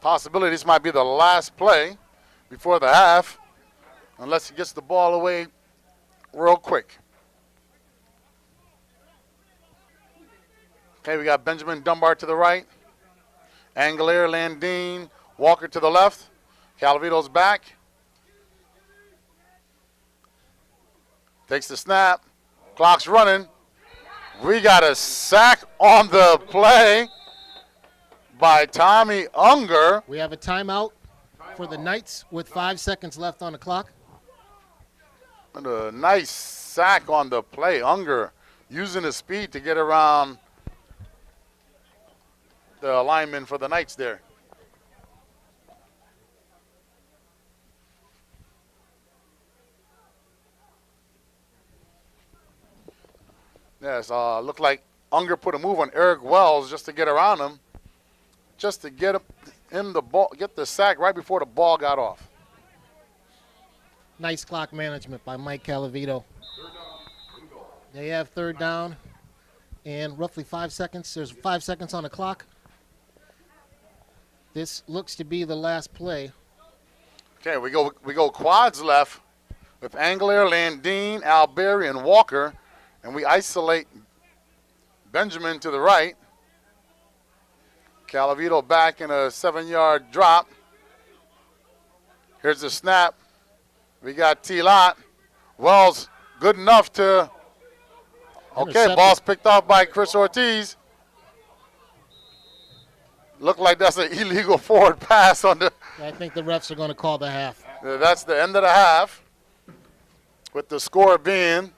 Speaker 5: Possibility this might be the last play before the half, unless he gets the ball away real quick. Okay, we got Benjamin Dunbar to the right, Angler, Landine, Walker to the left. Calavito's back. Takes the snap. Clock's running. We got a sack on the play by Tommy Unger.
Speaker 6: We have a timeout for the Knights with 5 seconds left on the clock.
Speaker 5: And a nice sack on the play. Unger using his speed to get around the lineman for the Knights there. Yes, looked like Unger put a move on Eric Wells just to get around him, just to get him the ball, get the sack right before the ball got off.
Speaker 6: Nice clock management by Mike Calavito. They have 3rd down and roughly 5 seconds. There's 5 seconds on the clock. This looks to be the last play.
Speaker 5: Okay, we go quads left with Angler, Landine, Alberry, and Walker, and we isolate Benjamin to the right. Calavito back in a 7-yard drop. Here's the snap. We got T-Lot. Wells good enough to. Okay,
Speaker 6: Intercepted.
Speaker 5: ball's picked off by Chris Ortiz. Looked like that's an illegal forward pass on the.
Speaker 6: I think the refs are going to call the half.
Speaker 5: That's the end of the half. With the score being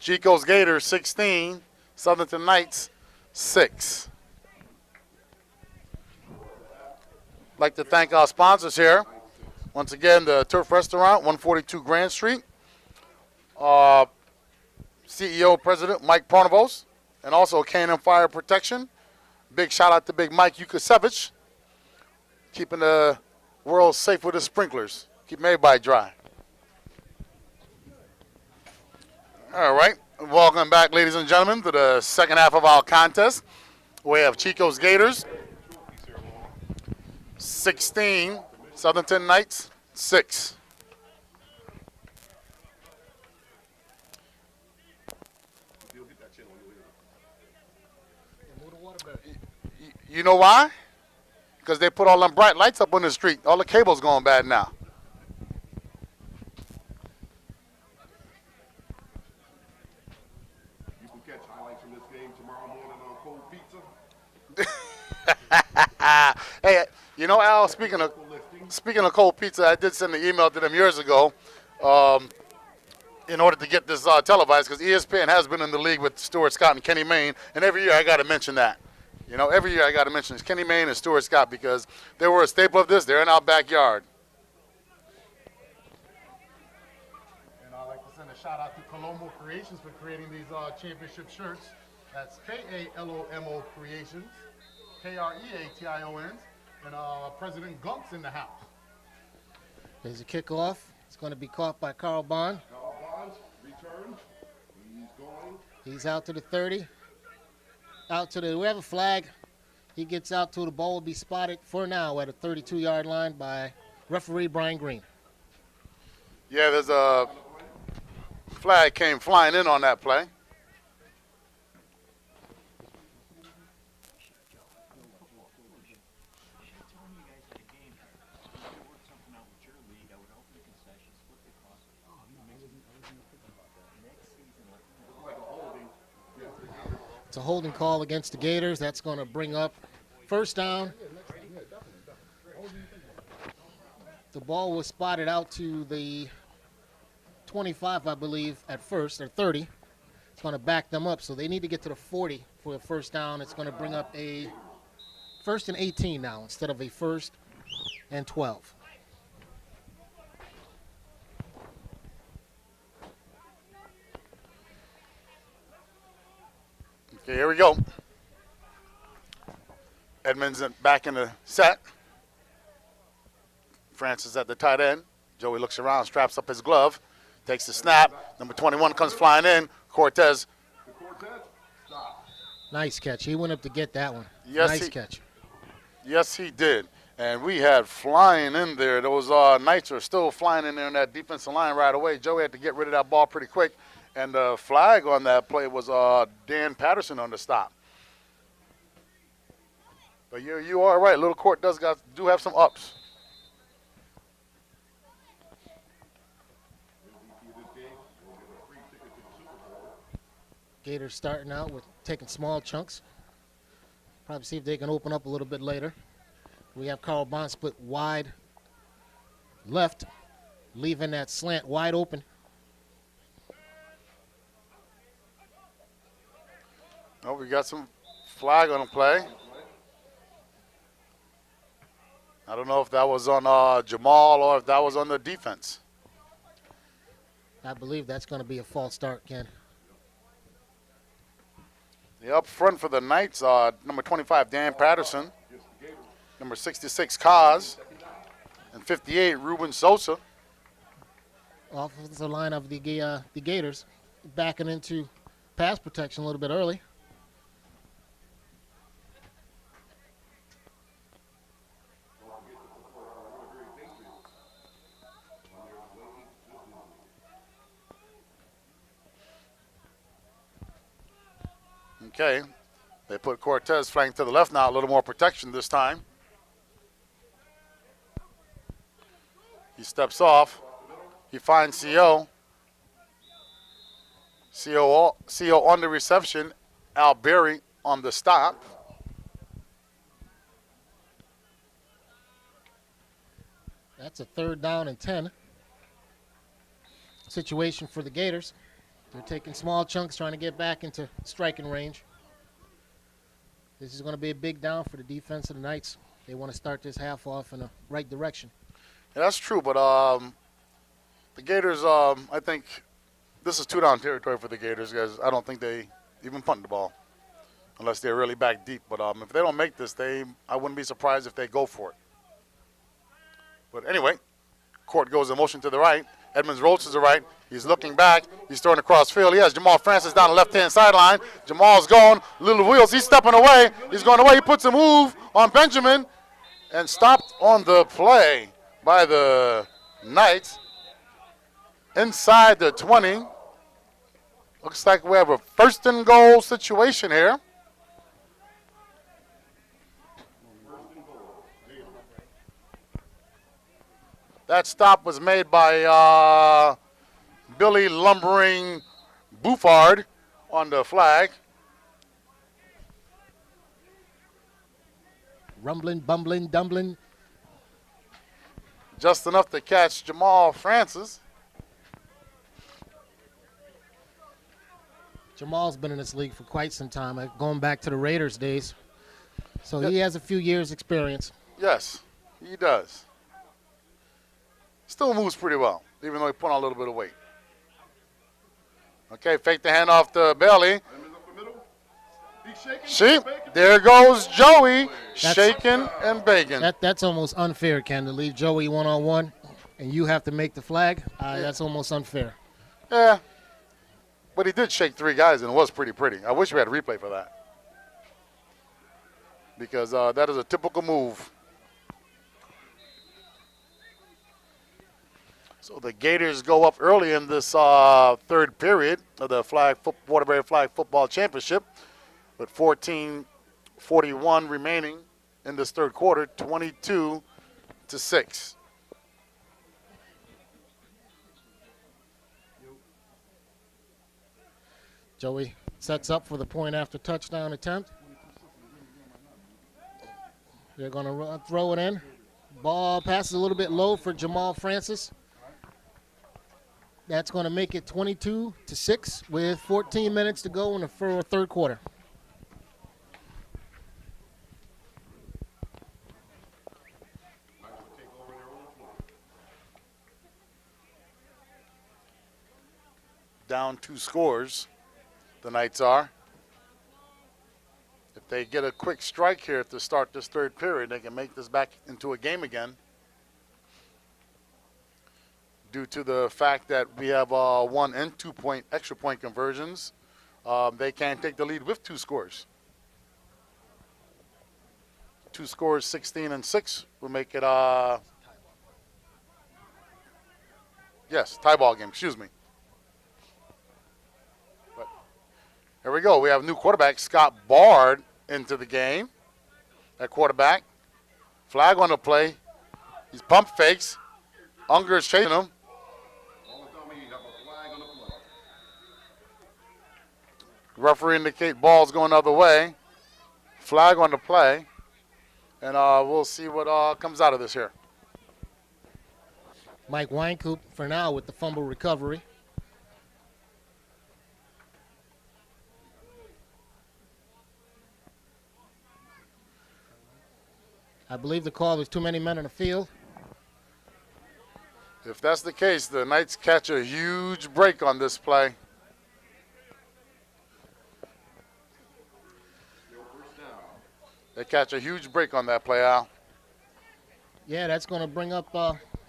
Speaker 5: Chico's Gators 16, Southington Knights 6. I'd like to thank our sponsors here. Once again, the Turf Restaurant, 142 Grand Street. CEO, President Mike Pronovost, and also K&M Fire Protection. Big shout out to Big Mike Yukasevich, keeping the world safe with his sprinklers, keeping everybody dry. All right, welcome back, ladies and gentlemen, to the second half of our contest. We have Chico's Gators 16, Southington Knights 6. You know why? Because they put all them bright lights up on the street. All the cables going bad now.
Speaker 3: You can catch highlights from this game tomorrow morning on Cold Pizza.
Speaker 5: Hey, you know, Al, speaking of cold pizza, I did send an email to them years ago in order to get this televised, because ESPN has been in the league with Stuart Scott and Kenny Mayne, and every year I got to mention that. You know, every year I got to mention Kenny Mayne and Stuart Scott, because they were a staple of this. They're in our backyard.
Speaker 1: And I'd like to send a shout out to Colomo Creations for creating these championship shirts. That's K-A-L-O-M-O Creations, K-R-E-A-T-I-O-N, and President Gunk's in the house.
Speaker 6: There's a kickoff. It's going to be caught by Carl Bond.
Speaker 3: Carl Bonds returns. He's going.
Speaker 6: He's out to the 30. Out to the, we have a flag. He gets out to the ball, will be spotted for now at a 32-yard line by referee Brian Green.
Speaker 5: Yeah, there's a flag came flying in on that play.
Speaker 6: It's a holding call against the Gators. That's going to bring up first down. The ball was spotted out to the 25, I believe, at first, or 30. It's going to back them up, so they need to get to the 40 for a first down. It's going to bring up a 1st and 18 now instead of a 1st and 12.
Speaker 5: Okay, here we go. Edmonds back in the set. Francis at the tight end. Joey looks around, straps up his glove, takes the snap. Number 21 comes flying in. Cortez.
Speaker 6: Nice catch. He went up to get that one.
Speaker 5: Yes,
Speaker 6: nice catch.
Speaker 5: Yes, he did. And we had flying in there. Those Knights are still flying in there in that defensive line right away. Joey had to get rid of that ball pretty quick. And the flag on that play was Dan Patterson on the stop. But you are right. Little Court do have some ups.
Speaker 6: Gators starting out with taking small chunks. Probably see if they can open up a little bit later. We have Carl Bond split wide left, leaving that slant wide open.
Speaker 5: Oh, we got some flag on the play. I don't know if that was on Jamal or if that was on the defense.
Speaker 6: I believe that's going to be a false start, Ken.
Speaker 5: The up front for the Knights, number 25, Dan Patterson, number 66, Kaz, and 58, Ruben Sosa.
Speaker 6: Offensive line of the Gators backing into pass protection a little bit early.
Speaker 5: Okay. They put Cortez flank to the left now, a little more protection this time. He steps off. He finds CO. CO on the reception. Al Berry on the stop.
Speaker 6: That's a 3rd down and 10 situation for the Gators. They're taking small chunks, trying to get back into striking range. This is going to be a big down for the defense of the Knights. They want to start this half off in the right direction.
Speaker 5: Yeah, that's true, but the Gators, I think this is 2-down territory for the Gators, guys. I don't think they even punt the ball unless they're really back deep. But if they don't make this, I wouldn't be surprised if they go for it. But anyway, Court goes in motion to the right. Edmonds rolls to the right. He's looking back. He's throwing across field. He has Jamal Francis down the left-hand sideline. Jamal's going. Little wheels. He's stepping away. He's going away. He puts a move on Benjamin and stopped on the play by the Knights inside the 20. Looks like we have a 1st and goal situation here. That stop was made by Billy Lumbering Bouffard on the flag.
Speaker 6: Rumbling, bumbling, dumbling.
Speaker 5: Just enough to catch Jamal Francis.
Speaker 6: Jamal's been in this league for quite some time, going back to the Raiders days. So he has a few years' experience.
Speaker 5: Yes, he does. Still moves pretty well, even though he put on a little bit of weight. Okay, fake the handoff to Bailey.
Speaker 3: Edmonds up the middle. He's shaking.
Speaker 5: See, there goes Joey, shaking and baking.
Speaker 6: That's almost unfair, Ken, to leave Joey one-on-one and you have to make the flag. That's almost unfair.
Speaker 5: Yeah, but he did shake 3 guys, and it was pretty. I wish we had a replay for that because that is a typical move. So the Gators go up early in this 3rd period of the Waterbury Flag Football Championship with 14:41 remaining in this 3rd quarter, 22-6.
Speaker 6: Joey sets up for the point after touchdown attempt. They're going to throw it in. Ball passes a little bit low for Jamal Francis. That's going to make it 22-6 with 14 minutes to go in the 3rd quarter.
Speaker 5: Down 2 scores, the Knights are. If they get a quick strike here to start this 3rd period, they can make this back into a game again. Due to the fact that we have 1 and 2 point extra point conversions, they can take the lead with 2 scores. 2 scores, 16-6 will make it yes, tie ball game, excuse me. But here we go. We have a new quarterback, Scott Bard, into the game. That quarterback. Flag on the play. He's pump fakes. Unger is chasing him. Referee indicate ball's going the other way. Flag on the play. And we'll see what comes out of this here.
Speaker 6: Mike Weinkoop for now with the fumble recovery. I believe the call was too many men on the field.
Speaker 5: If that's the case, the Knights catch a huge break on this play. They catch a huge break on that play, Al.
Speaker 6: Yeah, that's going to bring up,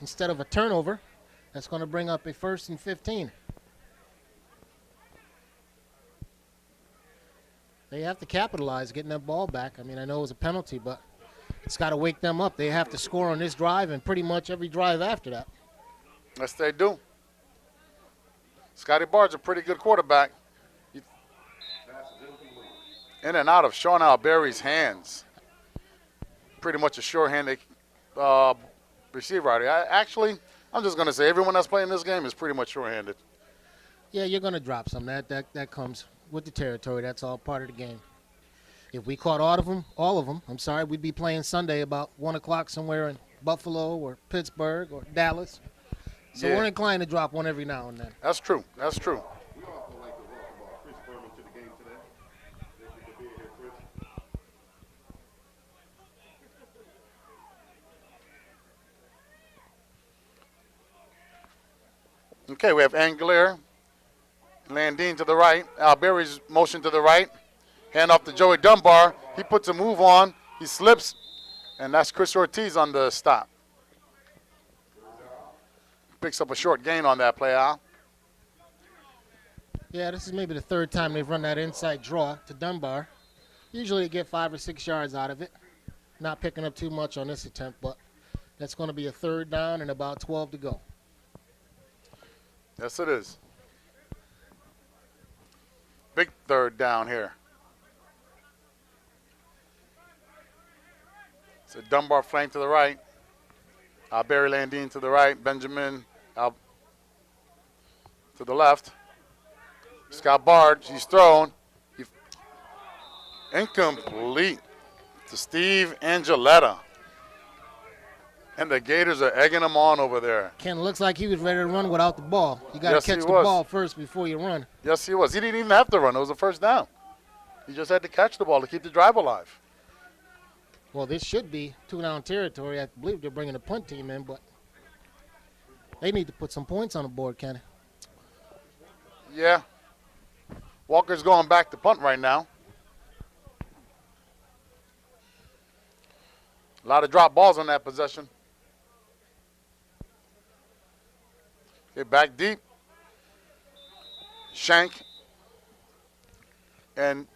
Speaker 6: instead of a turnover, that's going to bring up a 1st and 15. They have to capitalize getting that ball back. I mean, I know it was a penalty, but it's got to wake them up. They have to score on this drive and pretty much every drive after that.
Speaker 5: Yes, they do. Scotty Bard's a pretty good quarterback. In and out of Sean Alberry's hands. Pretty much a sure-handed receiver out here. I'm just going to say everyone that's playing this game is pretty much sure-handed.
Speaker 6: Yeah, you're going to drop some. That comes with the territory. That's all part of the game. If we caught all of them, we'd be playing Sunday about 1 o'clock somewhere in Buffalo or Pittsburgh or Dallas. So
Speaker 5: Yeah.
Speaker 6: we're inclined to drop one every now and then.
Speaker 5: That's true. That's true.
Speaker 3: We also like to welcome Chris Berman to the game today. Thank you for being here, Chris.
Speaker 5: Okay, we have Angler, Landine to the right. Alberry's motion to the right. Hand off to Joey Dunbar. He puts a move on. He slips, and that's Chris Ortiz on the stop. Picks up a short gain on that play, Al.
Speaker 6: Yeah, this is maybe the third time they've run that inside draw to Dunbar. Usually they get 5 or 6 yards out of it. Not picking up too much on this attempt, but that's going to be a third down and about 12 to go.
Speaker 5: Yes, it is. Big third down here. It's a Dunbar flank to the right. Barry Landine to the right. Benjamin to the left. Scott Bard, he's thrown. Incomplete to Steve Angeletta. And the Gators are egging him on over there.
Speaker 6: Ken looks like he was ready to run without the ball. You got to
Speaker 5: Yes, he
Speaker 6: catch the
Speaker 5: was.
Speaker 6: ball first before you run.
Speaker 5: Yes, he was. He didn't even have to run. It was a first down. He just had to catch the ball to keep the drive alive.
Speaker 6: Well, this should be 2-down territory. I believe they're bringing the punt team in, but they need to put some points on the board, Ken.
Speaker 5: Yeah. Walker's going back to punt right now. A lot of drop balls on that possession. Okay, back deep. Shank and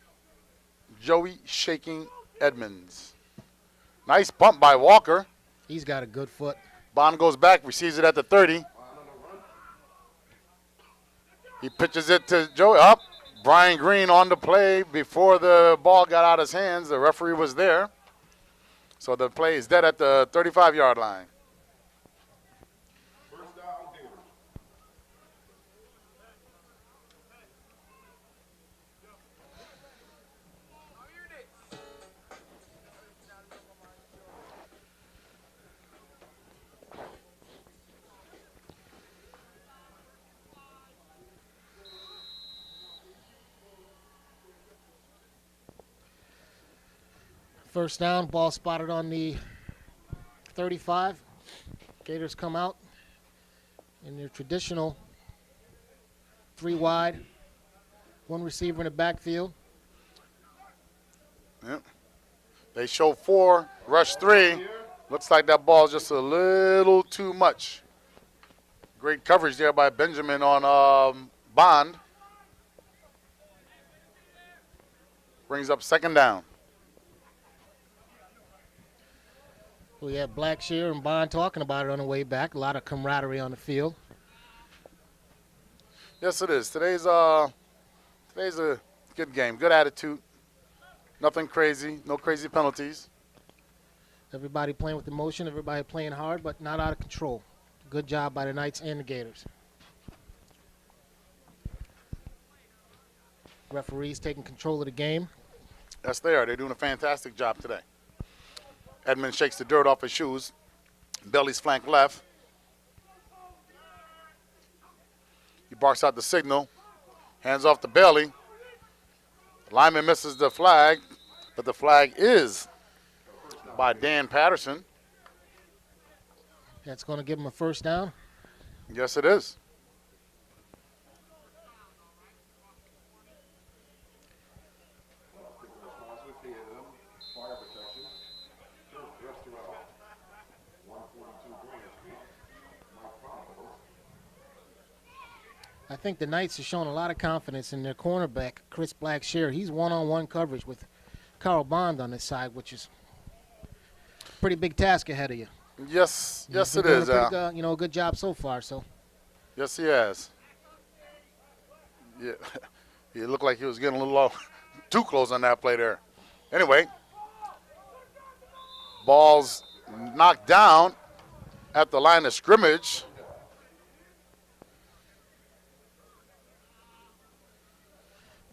Speaker 5: Joey Shaking Edmonds. Nice bump by Walker.
Speaker 6: He's got a good foot.
Speaker 5: Bond goes back, receives it at the 30. He pitches it to Joey. Up. Brian Green on the play before the ball got out of his hands. The referee was there. So the play is dead at the 35-yard line.
Speaker 3: First down, Gators.
Speaker 6: First down, ball spotted on the 35. Gators come out in their traditional 3 wide, 1 receiver in the backfield.
Speaker 5: Yep. They show 4, rush 3. Looks like that ball's just a little too much. Great coverage there by Benjamin on Bond. Brings up second down.
Speaker 6: We had Blackshear and Bond talking about it on the way back. A lot of camaraderie on the field.
Speaker 5: Yes, it is. Today's a good game. Good attitude. Nothing crazy. No crazy penalties.
Speaker 6: Everybody playing with emotion, everybody playing hard, but not out of control. Good job by the Knights and the Gators. Referees taking control of the game.
Speaker 5: Yes, they are. They're doing a fantastic job today. Edmund shakes the dirt off his shoes. Belly's flank left. He barks out the signal. Hands off to Belly. Lineman misses the flag, but the flag is by Dan Patterson.
Speaker 6: That's going to give him a first down.
Speaker 5: Yes, it is.
Speaker 3: Responsibility of them, fire protection. Turf Restaurant, 142 Grand Street. Mike Chronicles.
Speaker 6: I think the Knights are showing a lot of confidence in their cornerback, Chris Blackshear. He's one-on-one coverage with Carl Bond on this side, which is a pretty big task ahead of you.
Speaker 5: Yes, yes, it
Speaker 6: He's
Speaker 5: is.
Speaker 6: doing a pretty good, good job so far. So
Speaker 5: Yes, he has. Yeah, he looked like he was getting a little too close on that play there. Anyway, ball's knocked down at the line of scrimmage.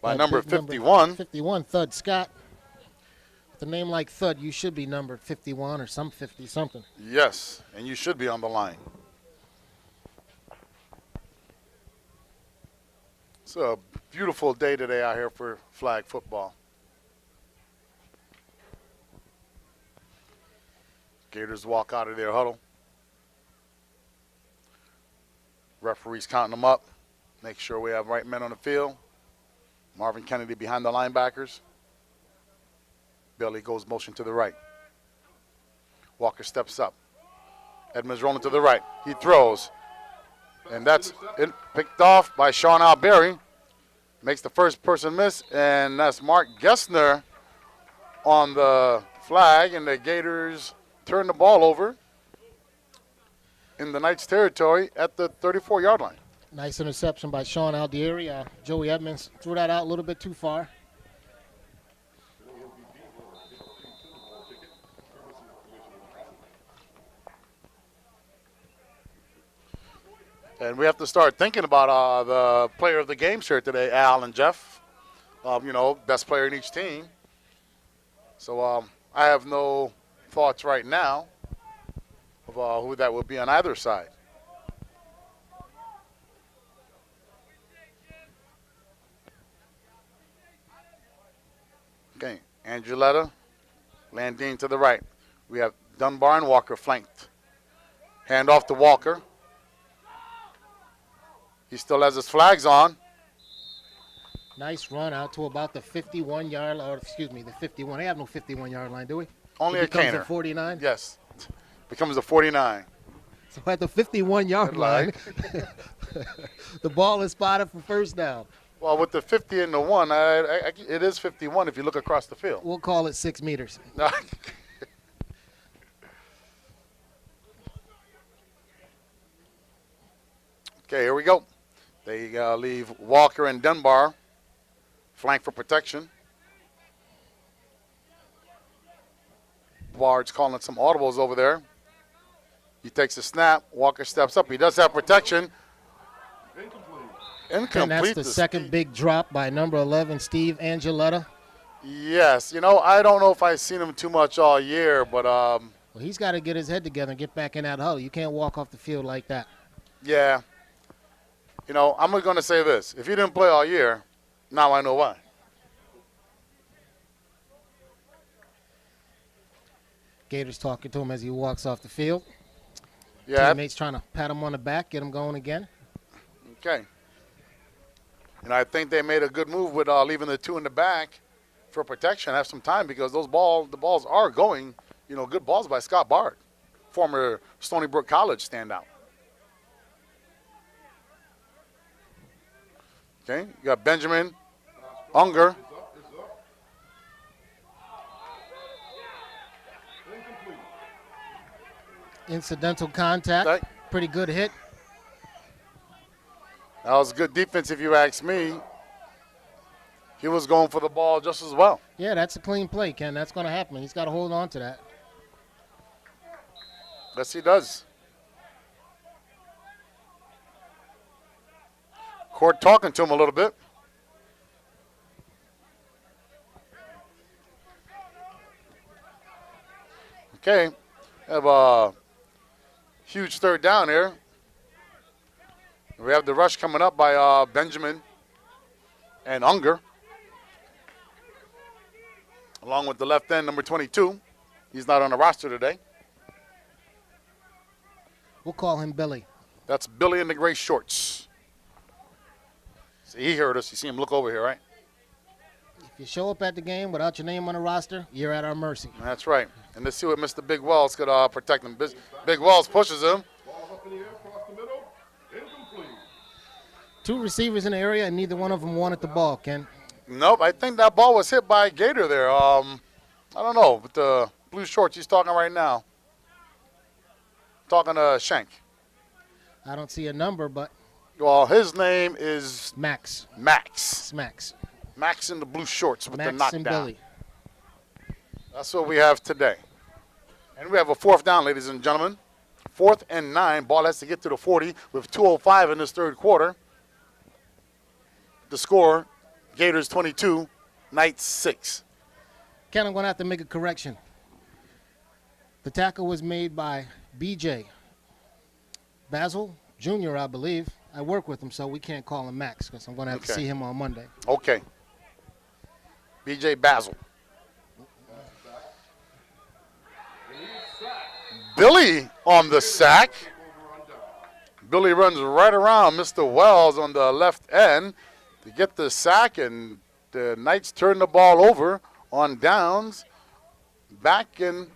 Speaker 5: By
Speaker 6: That
Speaker 5: number
Speaker 6: big
Speaker 5: 51.
Speaker 6: 51, Thud Scott. With a name like Thud, you should be number 51 or some 50-something.
Speaker 5: Yes, and you should be on the line. It's a beautiful day today out here for flag football. Gators walk out of their huddle. Referees counting them up. Make sure we have right men on the field. Marvin Kennedy behind the linebackers. Billy goes motion to the right. Walker steps up. Edmonds rolling to the right. He throws. And that's picked off by Sean Alberry. Makes the first person miss, and that's Mark Gessner on the flag, and the Gators turn the ball over in the Knights' territory at the 34-yard line.
Speaker 6: Nice interception by Sean Aldieri. Joey Edmonds threw that out a little bit too far.
Speaker 5: And we have to start thinking about the player of the game here today, Al and Jeff. Best player in each team. So I have no thoughts right now of who that will be on either side. Okay, Anguletta, Landine to the right. We have Dunbar and Walker flanked. Hand off to Walker. He still has his flags on.
Speaker 6: Nice run out to about the 51-yard line, or excuse me, the 51. They have no 51-yard line, do we?
Speaker 5: Only
Speaker 6: It
Speaker 5: a
Speaker 6: becomes
Speaker 5: Caner.
Speaker 6: a 49?
Speaker 5: Yes. Becomes a 49.
Speaker 6: So at the 51-yard line,
Speaker 5: Like.
Speaker 6: the ball is spotted for first down.
Speaker 5: Well, with the 50 and the 1, it is 51 if you look across the field.
Speaker 6: We'll call it 6 meters.
Speaker 5: Okay, here we go. They leave Walker and Dunbar flank for protection. Bard's calling some audibles over there. He takes a snap. Walker steps up. He does have protection. Incomplete.
Speaker 6: And that's the
Speaker 5: to
Speaker 6: second
Speaker 5: Steve.
Speaker 6: big drop by number 11, Steve Anguletta.
Speaker 5: Yes. I don't know if I've seen him too much all year, but
Speaker 6: Well, he's got to get his head together and get back in that huddle. You can't walk off the field like that.
Speaker 5: yeah. I'm going to say this. If he didn't play all year, now I know why.
Speaker 6: Gators talking to him as he walks off the field.
Speaker 5: Yeah.
Speaker 6: Teammates trying to pat him on the back, get him going again.
Speaker 5: Okay. I think they made a good move with leaving the 2 in the back for protection, have some time, because the balls are going, good balls by Scott Bard, former Stony Brook College standout. Okay, you got Benjamin Unger.
Speaker 6: Incidental contact.
Speaker 5: Right.
Speaker 6: Pretty good hit.
Speaker 5: That was good defense if you ask me. He was going for the ball just as well.
Speaker 6: Yeah, that's a clean play, Ken. That's going to happen. He's got to hold on to that.
Speaker 5: Yes, he does. Court talking to him a little bit. Okay, have a huge third down here. We have the rush coming up by Benjamin and Unger, along with the left end, number 22. He's not on the roster today.
Speaker 6: We'll call him Billy.
Speaker 5: That's Billy in the gray shorts. See, he heard us. You see him look over here, right?
Speaker 6: If you show up at the game without your name on the roster, you're at our mercy.
Speaker 5: That's right. And let's see what Mr. Big Wells could protect him. Big Wells pushes him.
Speaker 3: Ball up in the air, across the middle, incomplete.
Speaker 6: 2 receivers in the area, and neither one of them wanted the ball, Ken.
Speaker 5: Nope, I think that ball was hit by a Gator there. I don't know, but the blue shorts he's talking right now. Talking to Shank.
Speaker 6: I don't see a number, but
Speaker 5: Well, his name is
Speaker 6: Max.
Speaker 5: Max.
Speaker 6: Max.
Speaker 5: Max in the blue shorts with the
Speaker 6: Max
Speaker 5: knockdown.
Speaker 6: and Billy.
Speaker 5: That's what we have today. And we have a 4th down, ladies and gentlemen. 4th and 9. Ball has to get to the 40 with 2:05 in this third quarter. The score, Gators 22, Knights 6.
Speaker 6: Ken, I'm going to have to make a correction. The tackle was made by B.J. Basil Jr., I believe. I work with him, so we can't call him Max because I'm going to have to
Speaker 5: Okay.
Speaker 6: see him on Monday.
Speaker 5: Okay. B.J. Basil. Billy on the sack. Billy runs right around Mr. Wells on the left end to get the sack, and the Knights turn the ball over on downs back in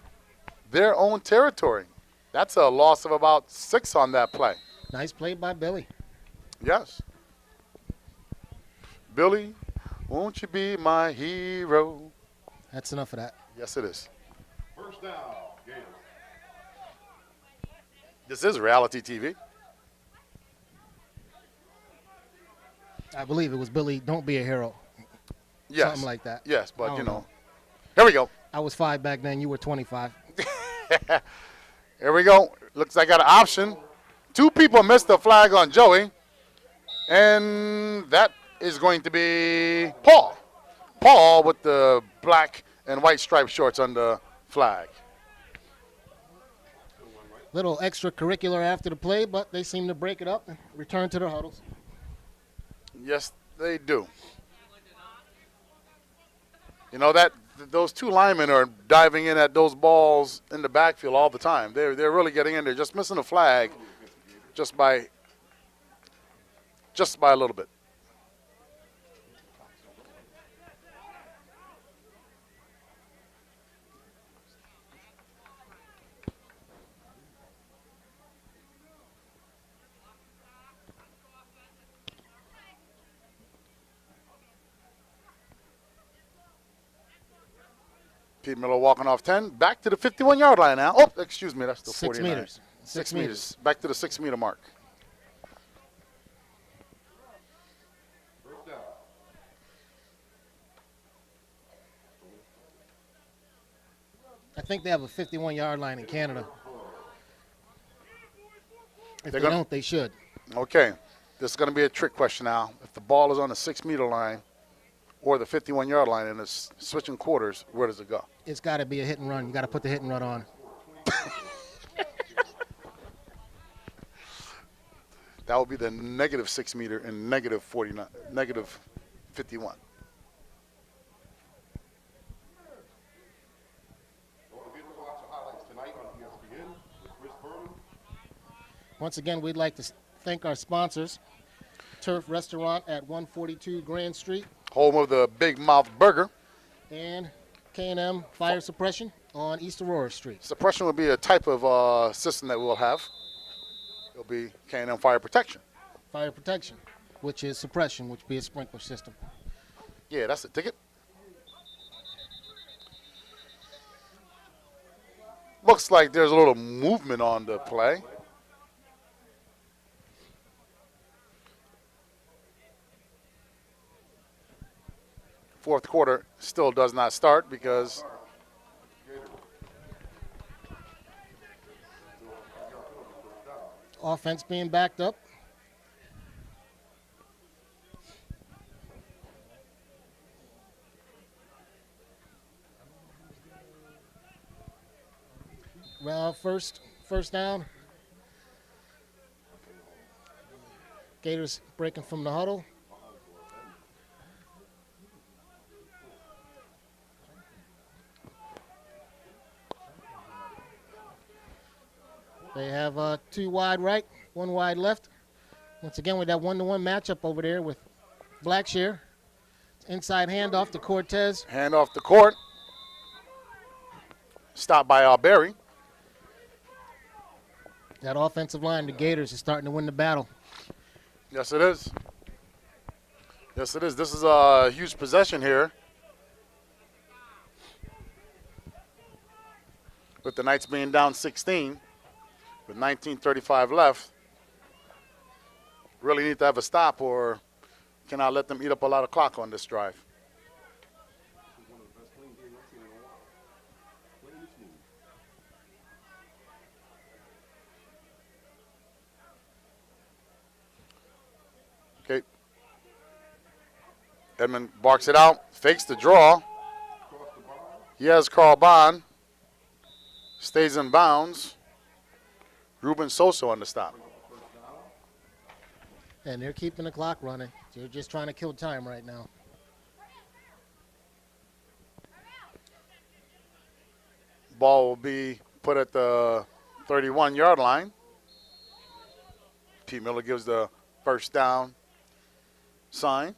Speaker 5: their own territory. That's a loss of about 6 on that play.
Speaker 6: Nice play by Billy.
Speaker 5: Yes. Billy, won't you be my hero?
Speaker 6: That's enough of that.
Speaker 5: Yes, it is.
Speaker 3: First down, Gators.
Speaker 5: This is reality TV.
Speaker 6: I believe it was Billy, don't be a hero.
Speaker 5: Yes.
Speaker 6: Something like that.
Speaker 5: Yes,
Speaker 6: I
Speaker 5: but
Speaker 6: don't
Speaker 5: you
Speaker 6: know.
Speaker 5: know. Here we go.
Speaker 6: I was 5 back then. You were 25.
Speaker 5: Here we go. Looks like I got an option. 2 people missed the flag on Joey. And that is going to be Paul. Paul with the black and white striped shorts on the flag.
Speaker 6: Little extracurricular after the play, but they seem to break it up and return to their huddles.
Speaker 5: Yes, they do. You know, that those 2 linemen are diving in at those balls in the backfield all the time. They're really getting in there, just missing a flag just by a little bit. Pete Miller walking off 10. Back to the 51-yard line now. Oh, excuse me. That's the
Speaker 6: 6
Speaker 5: 49.
Speaker 6: meters.
Speaker 5: 6 meters. Back to the 6-meter mark.
Speaker 3: First down.
Speaker 6: I think they have a 51-yard line in Canada. If
Speaker 5: They're
Speaker 6: they
Speaker 5: gonna-
Speaker 6: don't, they should.
Speaker 5: Okay. This is going to be a trick question now. If the ball is on the 6-meter line or the 51-yard line and it's switching quarters, where does it go?
Speaker 6: It's got to be a hit and run. You got to put the hit and run on.
Speaker 5: That would be the negative 6-meter and negative 49, negative 51.
Speaker 3: Don't forget to watch the highlights tonight on ESPN with Chris Berman.
Speaker 6: Once again, we'd like to thank our sponsors, Turf Restaurant at 142 Grand Street
Speaker 5: Home of the Big Mouth Burger.
Speaker 6: and K&M Fire Suppression on East Aurora Street.
Speaker 5: Suppression would be a type of system that we'll have. It'll be K&M Fire Protection.
Speaker 6: Fire Protection, which is suppression, which would be a sprinkler system.
Speaker 5: Yeah, that's the ticket. Looks like there's a little movement on the play. Fourth quarter still does not start because
Speaker 6: Offense being backed up. Well, first down. Gators breaking from the huddle. They have 2 wide right, 1 wide left. Once again, with that 1-to-1 matchup over there with Blackshear. Inside handoff to Cortez.
Speaker 5: hand off the court. Stopped by Berry.
Speaker 6: That offensive line, the Gators, is starting to win the battle.
Speaker 5: Yes, it is. Yes, it is. This is a huge possession here. With the Knights being down 16, with 19:35 left. Really need to have a stop or cannot let them eat up a lot of clock on this drive. Edmond barks it out, fakes the draw. He has Carl Bond. Stays in bounds. Ruben Soso on the stop.
Speaker 6: And they're keeping the clock running. They're just trying to kill time right now.
Speaker 5: Ball will be put at the 31-yard line. Pete Miller gives the first down sign.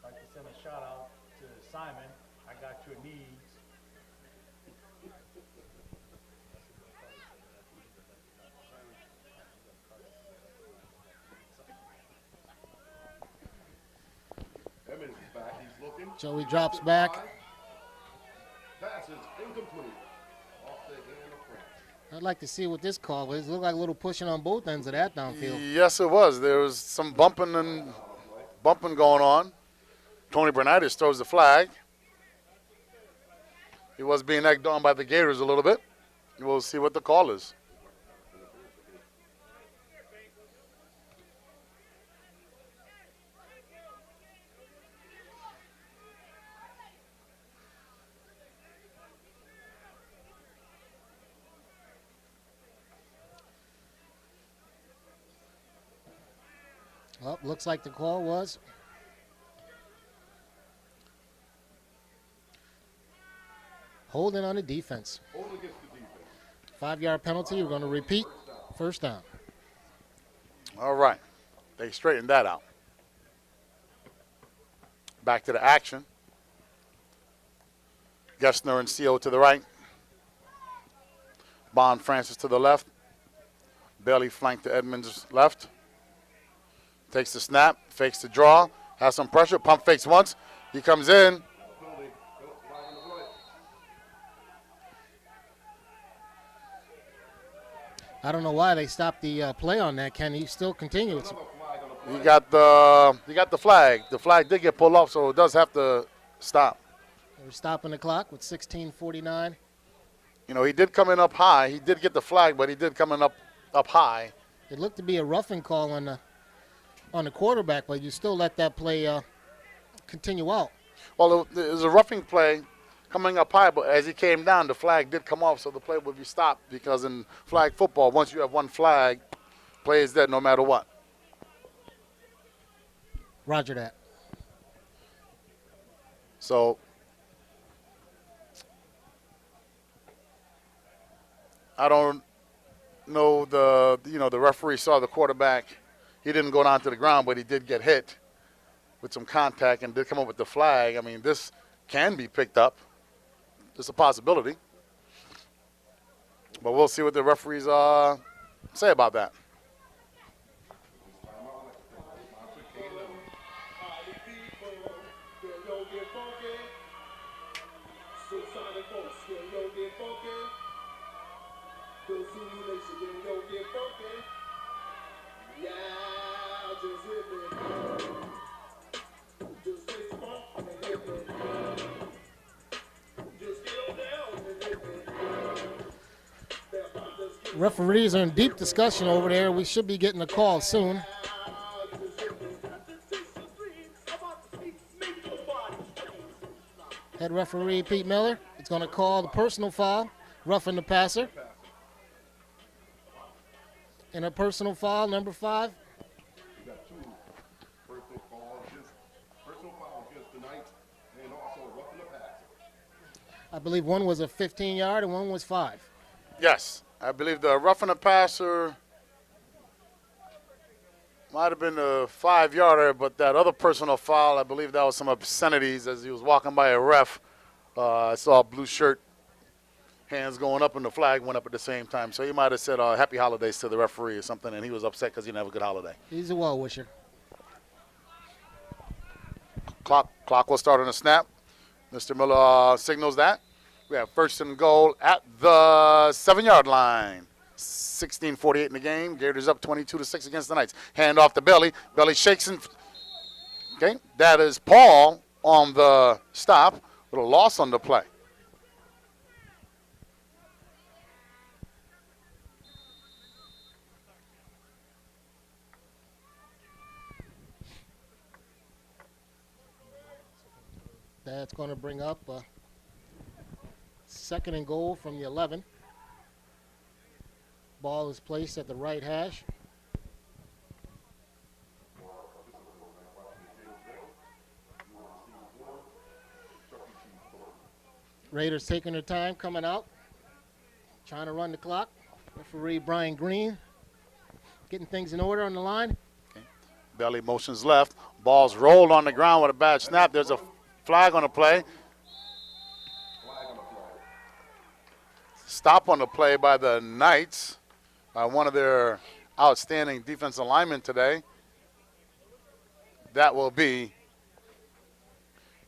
Speaker 7: I'd like to send a shout out to Simon. I got your needs.
Speaker 3: Emmons is back. He's looking.
Speaker 6: Joey drops back.
Speaker 3: Pass is incomplete. Off the hand of Frank.
Speaker 6: I'd like to see what this call is. It looked like a little pushing on both ends of that downfield.
Speaker 5: Yes, it was. There was some bumping going on. Tony Bernitis throws the flag. He was being egged on by the Gators a little bit. We'll see what the call is.
Speaker 6: Well, looks like the call was holding on the defense.
Speaker 3: Hold against the defense.
Speaker 6: 5-yard penalty. We're going to repeat. First down.
Speaker 5: All right. They straightened that out. Back to the action. Gessner and CO to the right. Bond Francis to the left. Bailey flanked to Edmonds' left. Takes the snap, fakes the draw, has some pressure, pump fakes once. He comes in.
Speaker 6: I don't know why they stopped the play on that. Can he still continue?
Speaker 5: He got the flag. The flag did get pulled off, so it does have to stop.
Speaker 6: We're stopping the clock with 16:49.
Speaker 5: You know, he did come in up high. He did get the flag, but he did come in up high.
Speaker 6: It looked to be a roughing call on the quarterback, but you still let that play continue out.
Speaker 5: Well, it was a roughing play coming up high, but as he came down, the flag did come off, so the play would be stopped because in flag football, once you have one flag, play is dead no matter what.
Speaker 6: Roger that.
Speaker 5: So I don't know the referee saw the quarterback. He didn't go down to the ground, but he did get hit with some contact and did come up with the flag. I mean, this can be picked up. It's a possibility. But we'll see what the referees say about that.
Speaker 6: Referees are in deep discussion over there. We should be getting a call soon. Head referee Pete Miller is going to call the personal foul, roughing the passer. And a personal foul, number 5.
Speaker 3: We got 2 personal fouls against the Knights and also roughing the passer.
Speaker 6: I believe one was a 15-yard and one was 5.
Speaker 5: Yes, I believe the roughing the passer might have been a 5-yarder, but that other personal foul, I believe that was some obscenities as he was walking by a ref. I saw a blue shirt, hands going up, and the flag went up at the same time. So he might have said happy holidays to the referee or something, and he was upset because he didn't have a good holiday.
Speaker 6: He's a well-wisher.
Speaker 5: Clock will start on a snap. Mr. Miller signals that. We have first and goal at the 7-yard line. 16:48 in the game. Gators up 22-6 against the Knights. Hand off to Bailey. Bailey shakes and okay. That is Paul on the stop with a loss on the play.
Speaker 6: That's going to bring up second and goal from the 11. Ball is placed at the right hash. Raiders taking their time coming out, trying to run the clock. Referee Brian Green getting things in order on the line.
Speaker 5: Belly motions left. Ball's rolled on the ground with a bad snap. There's a flag on the play. Stop on the play by the Knights, by one of their outstanding defensive linemen today. That will be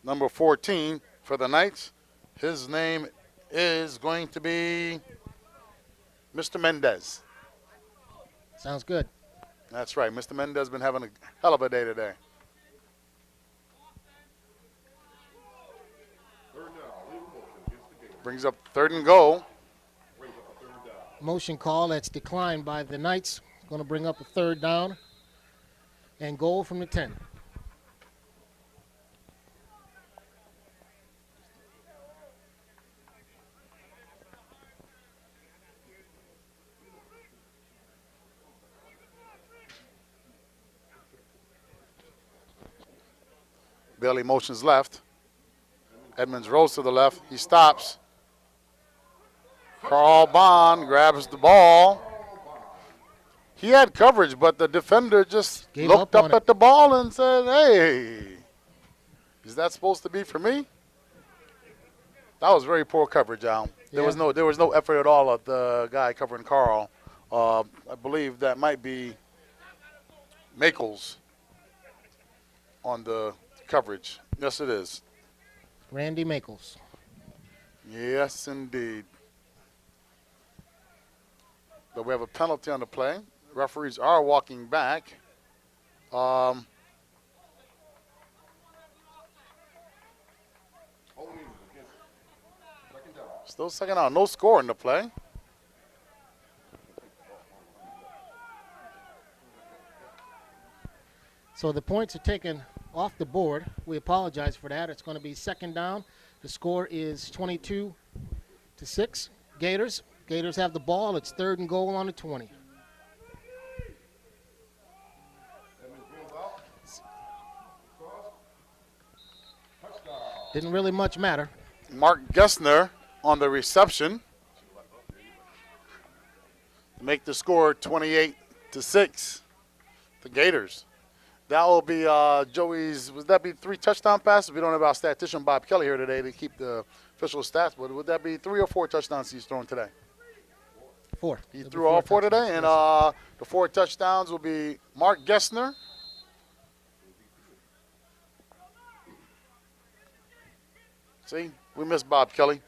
Speaker 5: number 14 for the Knights. His name is going to be Mr. Mendez.
Speaker 6: Sounds good.
Speaker 5: That's right. Mr. Mendez has been having a hell of a day today. Brings up 3rd and goal.
Speaker 6: Motion call that's declined by the Knights. Going to bring up a 3rd down and goal from the 10.
Speaker 5: Bailey motions left. Edmonds rolls to the left. He stops. Carl Bond grabs the ball. He had coverage, but the defender just looked up at the ball and said, hey, is that supposed to be for me? That was very poor coverage, Al. There was no effort at all at the guy covering Carl. I believe that might be Makels on the coverage. Yes, it is.
Speaker 6: Randy Makels.
Speaker 5: Yes, indeed. But we have a penalty on the play. Referees are walking back. Still second down. No score in the play.
Speaker 6: So the points are taken off the board. We apologize for that. It's going to be 2nd down. The score is 22-6. Gators. Gators have the ball. It's 3rd and goal on the 20. Didn't really much matter.
Speaker 5: Mark Gessner on the reception to make the score 28-6. The Gators. That will be Joey's, would that be 3 touchdown passes? We don't have our statistician Bob Kelly here today to keep the official stats, but would that be 3 or 4 touchdowns he's thrown today?
Speaker 6: 4.
Speaker 5: He threw all 4 today, and the 4 touchdowns will be Mark Gessner. See, we miss Bob Kelly.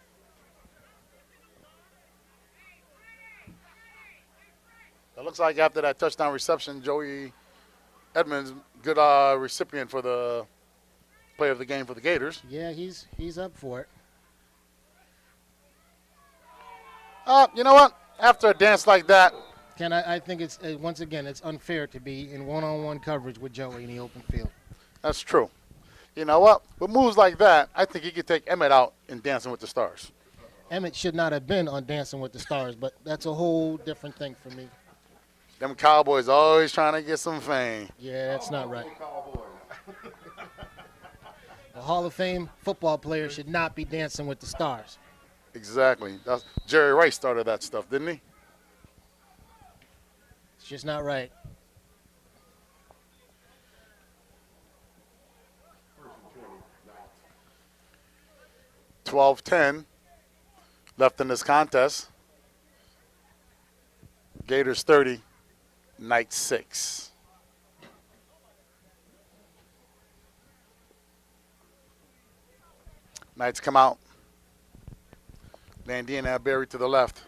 Speaker 5: It looks like after that touchdown reception, Joey Edmonds, good recipient for the player of the game for the Gators.
Speaker 6: Yeah, he's up for it.
Speaker 5: You know what? After a dance like that,
Speaker 6: Ken, I think it's once again it's unfair to be in one-on-one coverage with Joey in the open field.
Speaker 5: that's true. You know what? With moves like that, I think he could take Emmett out in Dancing with the Stars.
Speaker 6: Emmett should not have been on Dancing with the Stars, but that's a whole different thing for me.
Speaker 5: Them Cowboys always trying to get some fame.
Speaker 6: Yeah, that's not right. A Hall of Fame football player should not be Dancing with the Stars.
Speaker 5: Exactly. Jerry Rice started that stuff, didn't he?
Speaker 6: It's just not right.
Speaker 5: $12-10 left in this contest. Gators 30, Knights 6. Knights come out. Landine and Berry to the left.